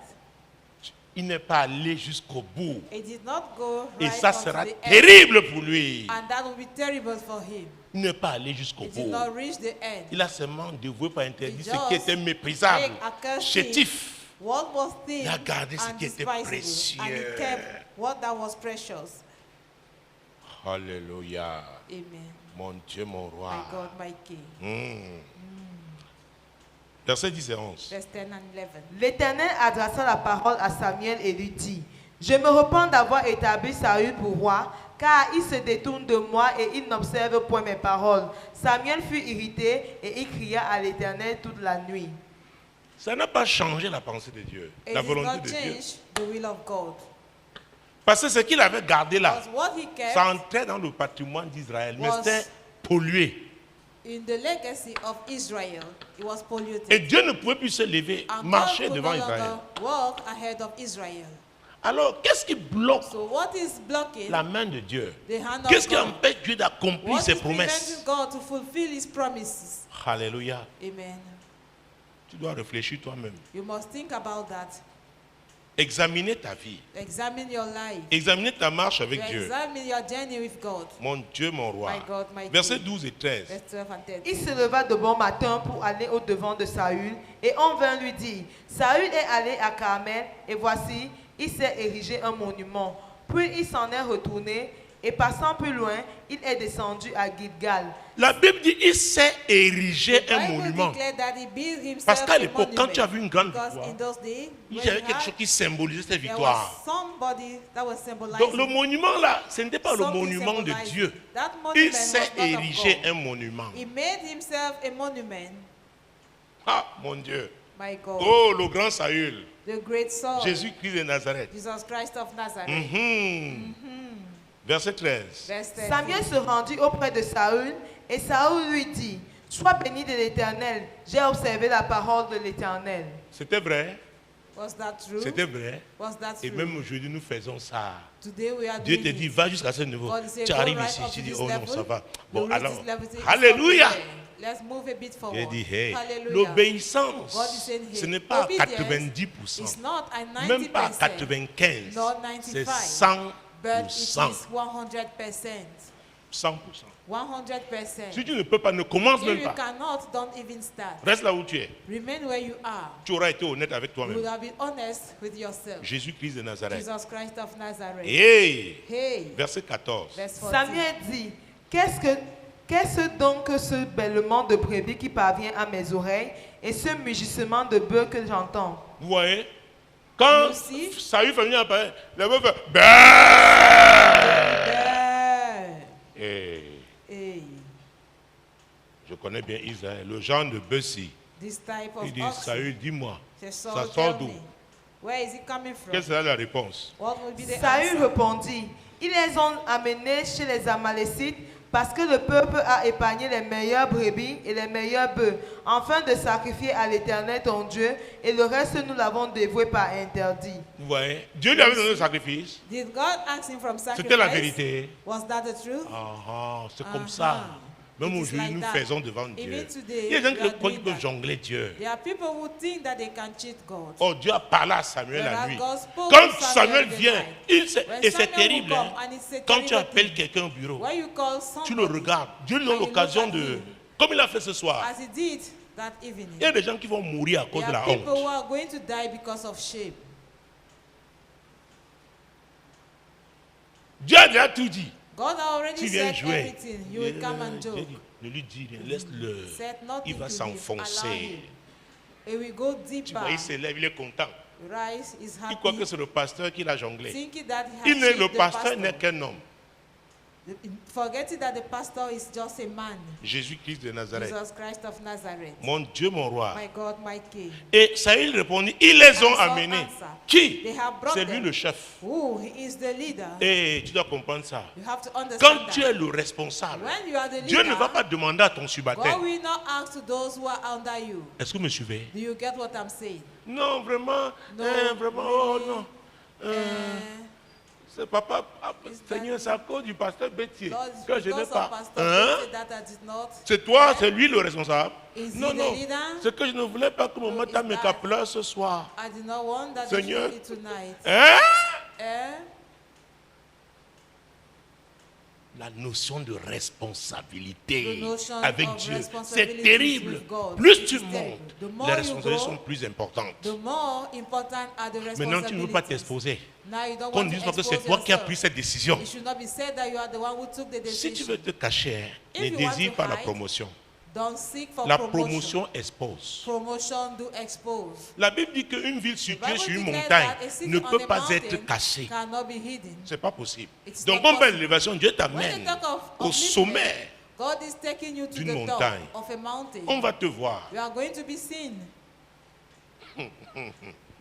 Il n'est pas allé jusqu'au bout. It did not go Et right ça up to sera the end, terrible pour lui. and that will be terrible for him. Il n'est pas allé jusqu'au It did bout. not reach the end. Il a seulement dévoué par interdit He ce qui just était méprisable, take a curse chétif. What was thin Il a gardé ce and qui était despisable, précieux. and he kept what that was precious. Alléluia. Amen. Mon Dieu, mon roi. My God, my King. Versets 10 et 11. Verse 10 and 11. L'Éternel adressa la parole à Samuel et lui dit, je me repens d'avoir établi Saül pour roi, car il se détourne de moi et il n'observe point mes paroles. Samuel fut irrité et il cria à l'Éternel toute la nuit. Ça n'a pas changé la pensée de Dieu, It la did volonté not de Dieu. change the will of God. Parce que ce qu'il avait gardé là, Because what he kept ça entrait dans le patrimoine d'Israël, mais was- c'était pollué. in the legacy of Israel, it was polluted. Et Dieu ne pouvait plus se lever, And marcher God could devant no Israël. longer walk ahead of Israel. Alors, qu'est-ce qui bloque So what is blocking la main de Dieu? the hand Qu'est-ce of qui God? empêche Dieu d'accomplir What ses is promesses? preventing God to fulfill his promises? Alléluia. Amen. Tu dois réfléchir toi-même. You must think about that. Examiner ta vie. Examine your life. Examiner ta marche avec You Dieu. examine your journey with God. Mon Dieu, mon roi. My God, my Versets King. 12 et 13. Verse 12 and 13. Il se leva de bon matin pour aller au-devant de Saül, et on vint lui dire, Saül est allé à Carmel, et voici, il s'est érigé un monument. Puis il s'en est retourné, et passant plus loin, il est descendu à Gilgal. La Bible dit il s'est érigé The un Bible monument. declared that he built himself Parce qu'à a l'époque, quand tu as monument. vu une grande Because victoire, in those days, il when y avait you quelque had- chose qui symbolisait cette there victoire. was somebody that was symbolizing. Donc le monument là, ce n'était pas le something monument de symbolizing. Dieu. That Il monument s'est was not of érigé God. un monument. He made himself a monument. Ah, mon Dieu. My God. Oh, le grand Saül. The great Saul. Jésus-Christ de Nazareth. Jesus Christ of Nazareth. Verset 13. Verse 13. Samuel se rendit auprès de Saül, et Saül lui dit, sois béni de l'Éternel, j'ai observé la parole de l'Éternel. C'était vrai. Was that true? C'était vrai. Was that Et true? même aujourd'hui, nous faisons ça. Today we are Dieu doing te it. dit, va jusqu'à ce niveau. God said, Tu go arrives right ici, up tu to dis, this oh non, level. ça va. You Bon, reach alors, this level, say, alléluia. stop there. Let's move a bit forward. J'ai dit, hey, Hallelujah. l'obéissance, God is saying, hey, ce n'est pas à obedience 90%, It's not at 90%. même pas à 95%, Not c'est 95. But it 100%. is 100%. 100%. 100%. Si tu ne peux pas, ne commence If même you pas. cannot, don't even start. Reste là où tu es. Remain where you are. Tu auras été honnête avec You would toi-même. have been honest with yourself. Jésus-Christ de Nazareth. Jesus Christ of Nazareth. Hey, Hey. verset 14. Verse 14. Samuel dit, qu'est-ce donc que ce bêlement de brebis qui parvient à mes oreilles, et ce mugissement de bœuf que j'entends? Vous voyez? Quand Aussi. Saül fait venir apparaître, le bœuf fait Bah! Hey, Hey. je connais bien Israël, le genre de bœuf-ci. This type of Il dit, oxen. Saül, dis-moi, Say, ça Saul, sort tell d'où? me, where is it coming from? Quelle sera la réponse? What will be the Saül answer? répondit, ils les ont amenés chez les Amalécites parce que le peuple a épargné les meilleures brebis et les meilleurs bœufs, afin de sacrifier à l'Éternel ton Dieu, et le reste nous l'avons dévoué par interdit. Vous voyez? Dieu lui avait donné le sacrifice. Did God ask him from sacrifice? C'était la vérité. Was that the truth? C'est comme ça. Même It is aujourd'hui, like nous that. faisons devant Dieu. Even today, Il y a des gens we are qui croient doing qu'ils peuvent that. jongler Dieu. There are people who think that they can cheat God. Oh, Dieu a parlé à Samuel la Whereas nuit. God spoke Quand to Samuel the vient, night. et When c'est Samuel terrible. will Hein. come, and it's a Quand tu terrible appelles thing. quelqu'un au bureau, When you call tu le somebody, regardes. Dieu lui donne and you l'occasion look at de... him. Comme il a fait ce soir. as he did that evening, Il y a des gens qui vont mourir à cause there de are la people who honte. are going to die because of shame. Dieu a déjà tout dit. God already Tu viens said jouer. everything. You will come and Dieu joke. dit, ne lui dis rien, laisse-le. Said nothing Il va to him. Allow s'enfoncer. him. It will go Tu deeper. vois, il s'élève, il est content. Rise is Il croit que happy. c'est le pasteur qui l'a jonglé. Thinking that he Il has n'est, changed le the pasteur n'est pastor. qu'un homme. Forgetting that the pastor is just a man. Jésus-Christ de Nazareth. Jesus Christ of Nazareth. Mon Dieu, mon roi. My God, my King. Et Saül répondit, ils les ont And Saul amenés. answered, Qui? They have brought C'est lui them. le chef. Who? He is the leader. Et tu dois comprendre ça. You have to understand Quand that. tu es le responsable, When you are the Dieu ne leader, va pas demander à ton God subalterne. will not ask to those who are under you. Est-ce que vous me suivez? Do you get what I'm saying? Non, vraiment. No, Vraiment, oh non. Eh, C'est papa, Seigneur, c'est à cause du pasteur Bétier Lord, it's que je n'ai because pas. of Pastor Hein? Betty that I did not. C'est toi, c'est lui le responsable. Is he Non, the non. leader? C'est que je ne voulais pas que mon No, matin it's me that. pleure ce soir. I did not want that Seigneur. you should eat tonight. Hein? Eh? La notion de responsabilité The notion avec of Dieu, c'est responsibilities terrible. with God. Plus tu It's montes, terrible. The more les you responsabilités grow, sont plus importantes. The more important are the responsibilities. Maintenant, tu ne veux pas t'exposer. Now you don't Qu'on want ne dise to pas que c'est expose toi qui as yourself. pris cette décision. It should not be said that you are the one who took the Si decision. tu veux te cacher, If ne you want désire to pas la hide, promotion. Don't seek for La promotion. promotion expose. Promotion do expose. La Bible dit qu'une ville The située Bible sur une declares montagne that a city ne on peut a pas mountain être cachée. cannot be hidden. C'est pas possible. It's Donc, not quand on parle possible. d'élévation, Dieu When t'amène you talk of au sommet. upliftment, God is taking you to d'une the top montagne. of a mountain. On va te voir. You are going to be seen.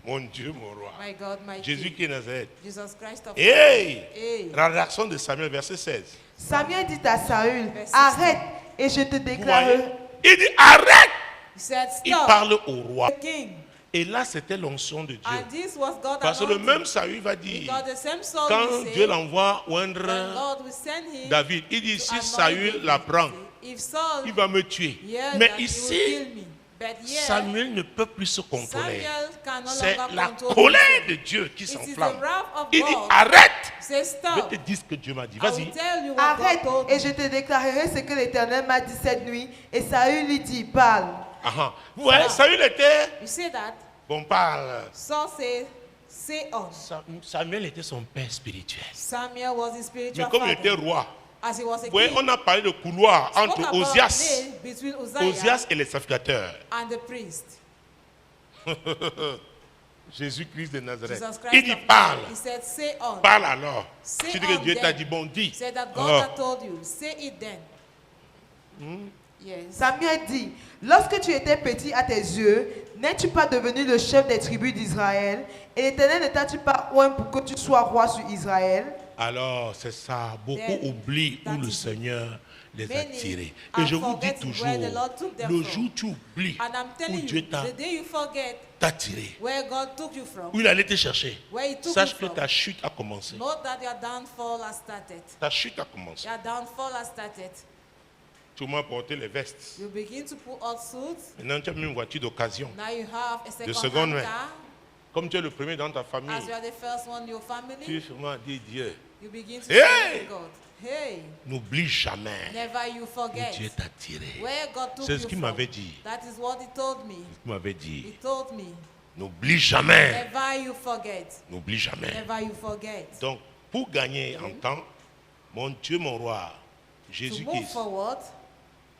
Mon Dieu, mon roi. My God, my Jésus King. qui est Nazareth. Jesus Christ of Hey! Hey. La réaction de Samuel, verset 16. Samuel dit à Saül, Verset arrête et je te Vous voyez? déclarerai. Il dit arrête! He said, Il stop. parle au roi. The king. Et là, c'était l'onction de Dieu. And this was God Parce que le anointing. même Saül va dire, Because the same Saul quand will say, Dieu l'envoie when oindre God will send him David, il dit to si anoint Saül David, l'apprend, if Saul il va me tuer. hears Mais that he will ici, kill me. But here, Samuel ne peut plus se contrôler. Samuel can no C'est longer la control colère himself. de Dieu qui It is the s'enflamme. wrath of Il dit God. arrête! Say Je stop. te dis ce que Dieu m'a dit. I will Vas-y. tell you what Arrête God told et me. je te déclarerai ce que l'Éternel m'a dit cette nuit. Et Saül lui dit, parle. Aha. Vous voyez, Ça. Saül était. You see that? Bon, parle. Saul said, say on. Samuel était son père spirituel. Samuel was his Mais spiritual comme il était father. roi, As he was a vous voyez, king, on a parlé de couloir spoke entre about Osias, name between Uzziah Osias et les sacrificateurs. and the priest. Jésus-Christ de Nazareth. Jesus Christ Il dit of parle. Nazareth. He said, say on. Parle alors. Say Tu dis que on Dieu t'a then. dit, bon, dis. He said that God Ah. had told you. Say it then. Yes. Samuel dit, lorsque tu étais petit à tes yeux, n'es-tu pas devenu le chef des tribus d'Israël? Et l'Éternel ne t'a-tu pas oint pour que tu sois roi sur Israël? Alors, c'est ça. Beaucoup Then, oublient où that le is it. Seigneur les a Many tirés. are Et je vous dis forgetting toujours, where the Lord took them le from. jour où tu oublies And I'm où telling Dieu you, the day you forget t'a tiré, where God took you from, où il allait te chercher, where He took sache you que from, ta chute a commencé. note that your downfall has started. Ta chute a commencé. Your downfall has started. Tu m'as porté les vestes. You begin to put on suits. Maintenant, tu as mis une voiture d'occasion. Now you have a seconde second-hand main. car. Comme tu es le premier dans ta As famille, you are the first one in your family, tu m'as dit Dieu, you begin to Hey! say to God, hey, n'oublie jamais never you où forget Dieu t'a tiré. where God took C'est you ce qu'il from. m'avait dit. That is what He told me. Il m'avait He dit, told me, n'oublie jamais. never you forget. N'oublie jamais. Never you forget. Donc, pour gagner en temps, mon Dieu, mon roi, To move Jésus-Christ, forward,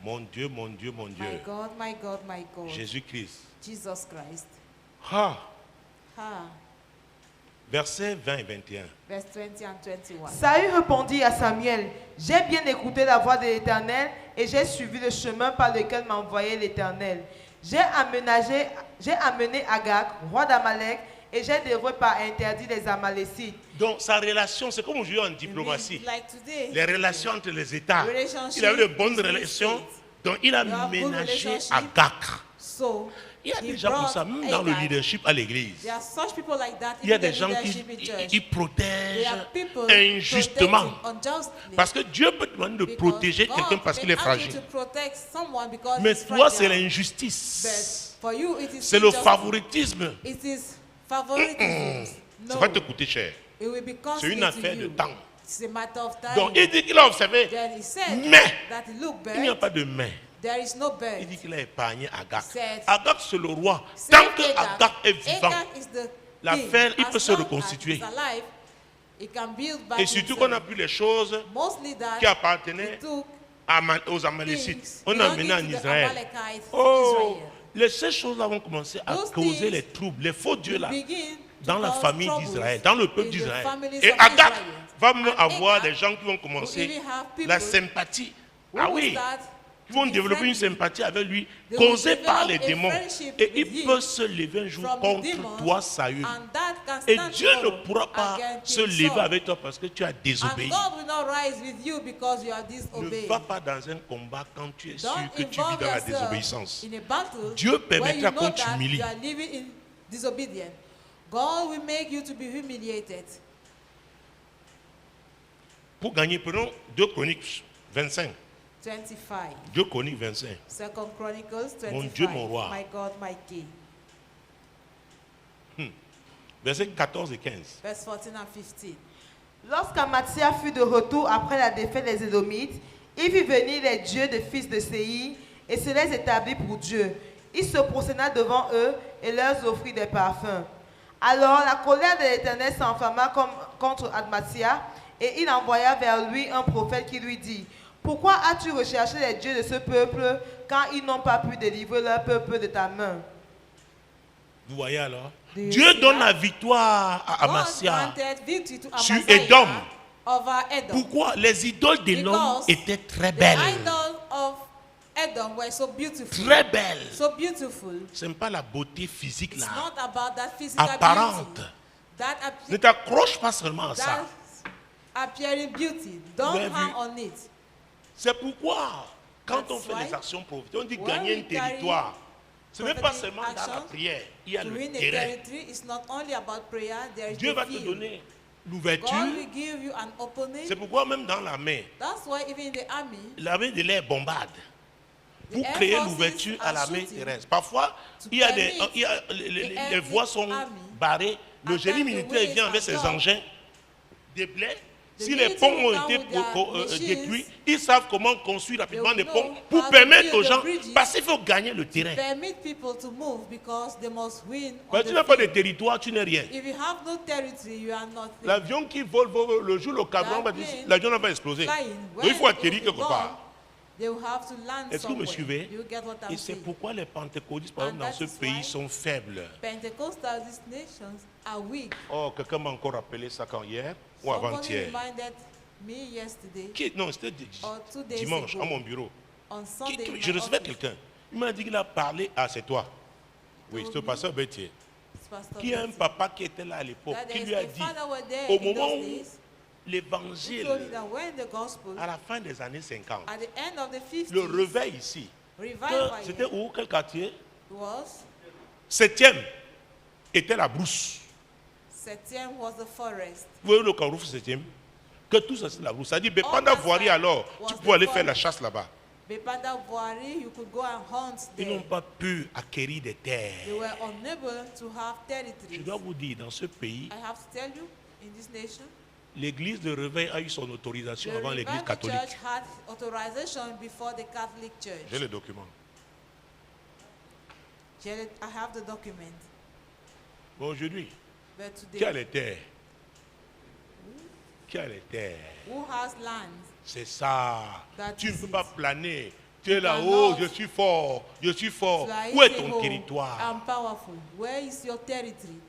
mon Dieu, mon Dieu, mon Dieu, my God, my God, my God, Jésus-Christ. Jesus Christ. Ah, Ah, versets 20 et 21. verse 20 and 21. Saül répondit à Samuel, j'ai bien écouté la voix de l'Éternel et j'ai suivi le chemin par lequel m'a envoyé l'Éternel. J'ai amené Agag, roi d'Amalek, et j'ai dévoré par interdit les Amalécites. Donc, sa relation, c'est comme aujourd'hui en diplomatie. Like today, Les relations entre les États. Relationship Il a eu de bonnes between relations. states. Donc, il a You have good ménagé relationship. Agag. so Il y a he des gens comme brought ça, même dans le Agag. leadership à l'église. There are such people like that Il y a in des the gens qui leadership in church. ils There protègent are people injustement. protecting unjustly. Parce que Dieu peut te demander de Because protéger God quelqu'un parce qu'il est may ask you fragile. to protect someone because Mais he's toi, c'est fragile. l'injustice. But for you, it is C'est le injustice. favoritisme. It is favoritism. Ça No, va te coûter cher. it will be C'est costly une to affaire de you. temps. It's a matter of time. Donc, il dit qu'il a observé, Then he said mais that look, il n'y a bird, pas de main. there is no bird. Il dit qu'il a épargné Agag. Said- Agag, c'est le roi. Said Tant que Agag, Agag est vivant, Agag is the l'affaire, king. il peut As se long as reconstituer. he's alive, he can build back et surtout himself. qu'on a pris les choses Mostly that qui appartenaient he took aux Amalécites. things On a belonging amené en to the Israël. Amalekites to Oh, Israel. Les ces choses-là vont commencer à Those causer things les troubles, les faux dieux là, begin dans to la cause famille troubles d'Israël, dans le peuple in the d'Israël. families Et of Agathe Israel. va même And avoir Agag des gens qui vont will commencer even have people la sympathie. who Ah will oui, start ils vont to be développer une friendly. sympathie avec lui, They will causée par les develop a démons. friendship Et with il him peut se lever un jour from the contre demons, toi, Saül. and that can Et stand Dieu ne tomorrow pourra pas against se King lever Saul. avec toi parce que tu as And désobéi. God will not rise with you because you have Ne disobeyed. va pas dans un combat quand tu es sûr Don't que tu vis involve dans la yourself désobéissance. in a battle Dieu where permettra you know qu'on that t'humilie. you are living in disobedience. God will make you to be humiliated. Pour gagner, prenons 2 Chroniques 25. 25. 2 Chroniques 25. Second Chronicles 25. Mon Dieu, mon roi. My God, my King. Versets 14 et 15. Verse 14 and 15. Lorsqu'Amathia fut de retour après la défaite des Édomites, il vit venir les dieux des fils de Séir et se les établit pour Dieu. Il se prosterna devant eux et leur offrit des parfums. Alors la colère de l'Éternel s'enflamma contre Amathia et il envoya vers lui un prophète qui lui dit: pourquoi as-tu recherché les dieux de ce peuple quand ils n'ont pas pu délivrer leur peuple de ta main? Vous voyez alors? Do you Dieu see donne that? la victoire à God Amathia. granted victory to Sur Amaziah Édom. over Edom. Pourquoi? Les idoles de l'homme Because étaient très The belles. idols of Edom were so beautiful. Très belles. So beautiful. Ce n'est pas la beauté physique It's là. not about that physical Apparente. beauty. That, Ne t'accroche pas seulement à ça. that appearing beauty. Don't Vous avez hang vu? on it. C'est pourquoi, quand on That's fait why des actions prophétiques, on dit when gagner un we carry territoire. Ce n'est pas prophetic seulement dans la action, prière, il y a To le win a terrain. territory is not only about prayer, there is Dieu the va te field. donner God l'ouverture. will give you an opening. C'est pourquoi même dans la main, That's why even in the army, l'armée de l'air bombarde the pour air créer forces l'ouverture à are la main shooting terrestre. Parfois, to il y a permit les voies sont army barrées. Le and génie then the militaire ways vient avec are ses blocked. engins, des blés. The Si les military ponts ont will été come with their machines. détruits, ils savent comment construire rapidement They des will ponts know pour how to permettre build aux the gens, bridges. parce qu'il faut gagner le terrain. permit people to move because they must win on Quand the tu n'as pas de field. territoire, tu n'es rien. If you have no territory, you are nothing. L'avion qui vole, le jour le cabrant va dire, plane l'avion va exploser. Flying, Donc il faut when atterrir it quelque will part. gone, they will have to land Est-ce que vous me somewhere. suivez? You get what I'm Et c'est saying? pourquoi les pentecôtistes, par And exemple, dans ce that is pays why sont faibles. Pentecostal these nations are weak. Oh, quelqu'un m'a encore rappelé ça quand hier ou Somebody avant-hier. reminded me yesterday Non, c'était or 2 days dimanche ago à mon bureau. on Sunday. in Je my recevais office. quelqu'un. Il m'a dit qu'il a parlé. Ah, c'est toi. Oui, c'est le me. pasteur Bétier. It's Pastor Qui a un Betty. papa qui était là à l'époque, That qui there's lui a a dit, father were there au in moment those où days, who l'évangile, told you that when the gospel, à la fin des années 50, at the end of the 50s, le réveil ici, revival c'était où, quel quartier? was, 7e était la brousse. Septième was the forest. Vous voyez le Carouf 7e? Que tout ça c'est la brousse. Ça dit, mais All pendant that Voirie side alors, was tu the peux aller faire forest. la chasse là-bas. Bepanda Voirie, you could go and hunt Ils n'ont there. pas pu acquérir des terres. They were unable to have Je territories. dois vous dire, dans ce pays, I have to tell you, in this nation, l'église de réveil a eu son autorisation the avant l'église Revival catholique. Church had authorization before the Catholic J'ai Church. le document. I have the document. Bon, aujourd'hui, But qui a today, les terres? Qui a les terres? who has land? C'est ça. That Tu ne is peux it. pas planer. Tu es You là-haut, cannot je suis fort, je suis fort. Fly Où est say, ton "Oh, territoire? I'm powerful. Where is your territory?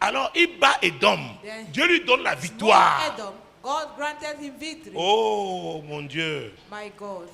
Alors il bat Édom. Then Dieu lui donne la Smote victoire. Edom. God granted him victory. Oh mon Dieu. My God.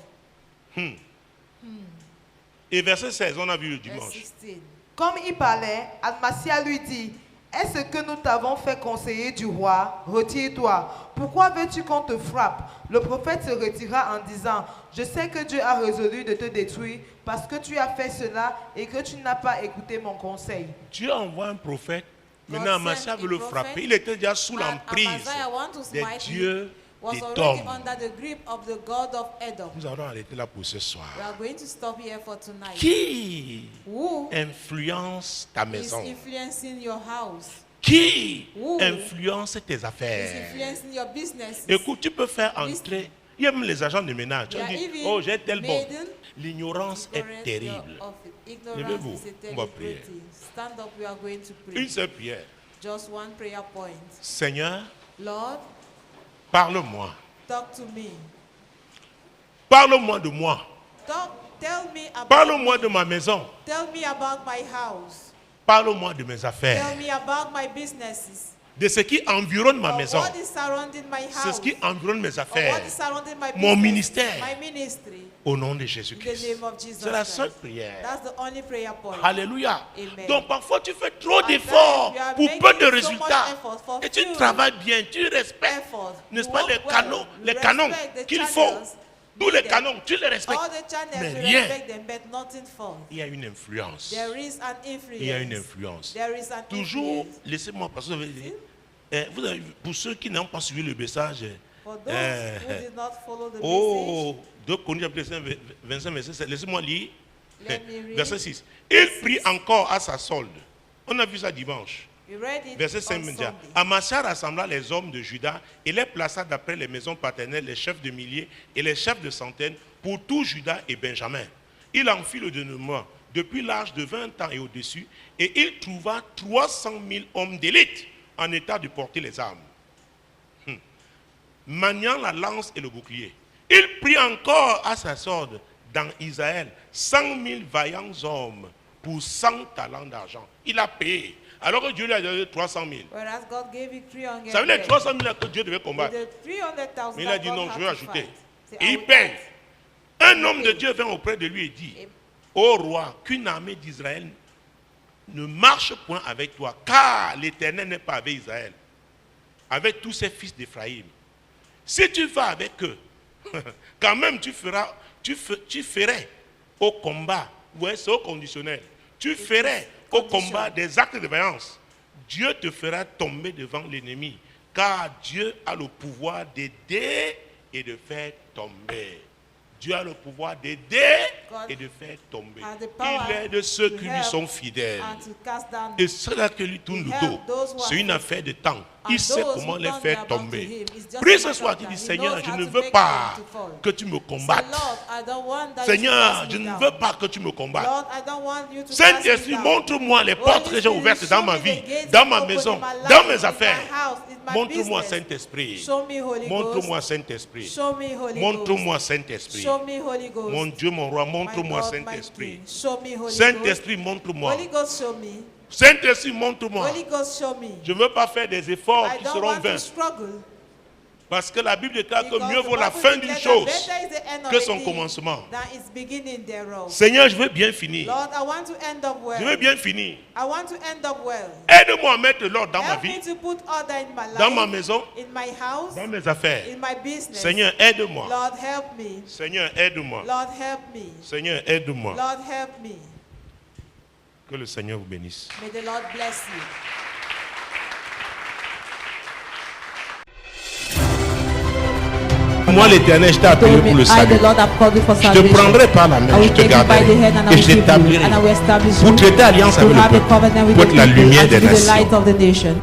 Et verset 16, on a vu le Verse dimanche. 16. Comme il parlait, Amathia lui dit: est-ce que nous t'avons fait conseiller du roi? Retire-toi. Pourquoi veux-tu qu'on te frappe? Le prophète se retira en disant: je sais que Dieu a résolu de te détruire parce que tu as fait cela et que tu n'as pas écouté mon conseil. Dieu envoie un prophète. God Maintenant, sent Amathia a veut le prophet, frapper. Il était déjà sous But l'emprise Amaziah want to des smite him, dieux was d'Édom. already under the grip of the God of Edom. Nous allons arrêter là pour ce soir. We are going to stop here for tonight. Qui Who influence ta is maison? influencing your house? Qui Who influence tes Is affaires? influencing your businesses? Écoute, tu peux faire entrer. Il y a même les agents de ménage. Tu You as are dit, even oh, j'ai tel bon. maiden. L'ignorance est Ignorance terrible. of it. Ignorance Levez-vous, is a on va terrible prier. thing. Stand up, we are going to pray. Une seule prière. Just one prayer point. Seigneur, Lord, parle-moi. Talk to me. Parle-moi de moi. Tell me about Parle-moi me. de ma maison. Tell me about my house. Parle-moi de mes affaires. Tell me about my businesses. De ce qui environne ma Or maison. what is surrounding my C'est house. ce qui environne mes Or affaires. what is surrounding my Mon business, ministère. my ministry. Au nom de In the Jésus-Christ. name of Jesus C'est la Christ. seule prière. That's the only prayer point. Alléluia. Amen. Donc parfois tu fais trop At d'efforts times, you are pour making peu de so much résultats. effort for Et tu few travailles bien, tu respectes, effort. n'est-ce You pas, work les well. canons, You les canons respect the qu'il faut. channels. Tous les Them. canons, tu les respectes. All the channels, Mais you rien. respect them, but nothing falls. Il y a une influence. There is an influence. Il y a une influence. There is an Toujours, influence. laissez-moi parce que vous avez vu, pour ceux qui n'ont pas suivi le message, For those who did not follow the oh, 2 Corinthiens 25, verset 7, laissez-moi lire. Let me read. Verset 6. Il prit encore à sa solde. On a vu ça dimanche. message, we read it Verset on 5 me dit, Sunday. Amasa rassembla les hommes de Juda et les plaça d'après les maisons paternelles, les chefs de milliers et les chefs de centaines pour tout Juda et Benjamin. Il en fit le dénombrement depuis l'âge de 20 ans et au-dessus, et il trouva 300 000 hommes d'élite en état de porter les armes, maniant la lance et le bouclier. Il prit encore à sa sorte dans Israël 100 000 vaillants hommes pour 100 talents d'argent. Il a payé. Alors que Dieu lui a donné 300 000. Whereas God gave victory on Ça veut dire 300 000 que Dieu devait combattre. The 300,000 Mais il a dit that non, God je vais had to ajouter. fight. Say, Et I il will paye. add. Un homme de Dieu vint auprès de lui et dit, ô roi, qu'une armée d'Israël ne marche point avec toi, car l'Éternel n'est pas avec Israël, avec tous ses fils d'Éphraïm. Si tu vas avec eux, quand même tu ferais au combat, ouais, c'est au conditionnel, tu ferais au combat des actes de vaillance. Dieu te fera tomber devant l'ennemi, car Dieu a le pouvoir d'aider et de faire tomber. Dieu a le pouvoir d'aider et de faire tomber. Il aide ceux qui lui sont fidèles. And to cast down. Et ceux-là qui lui tournent le dos, c'est une affaire de temps. Il sait comment les faire tomber. Prie ce soir, tu dis, Seigneur, je ne veux pas que tu me combattes. Seigneur, je ne veux pas que tu me combattes. Saint-Esprit, montre-moi les portes que j'ai ouvertes dans ma vie, dans ma maison, dans mes affaires. Montre-moi, Saint-Esprit. Montre-moi, Saint-Esprit. Montre-moi, Saint-Esprit. Mon Dieu, mon roi, montre-moi, Saint-Esprit. Saint-Esprit, montre-moi. Saint-Esprit, montre-moi. Je ne veux pas faire des efforts qui seront vains. Parce que la Bible déclare que mieux vaut la fin d'une chose que son commencement. Seigneur, je veux bien finir. Je veux bien finir. Aide-moi à mettre l'ordre dans ma vie, dans ma maison, dans mes affaires. Seigneur, aide-moi. Seigneur, aide-moi. Seigneur, aide-moi. Que le Seigneur vous bénisse. May the Lord bless you. Moi, l'Éternel, je t'ai appelé pour le salut. Je te prendrai par la main, je te garderai et je t'établirai pour traiter alliance avec le peuple, pour être la lumière des nations.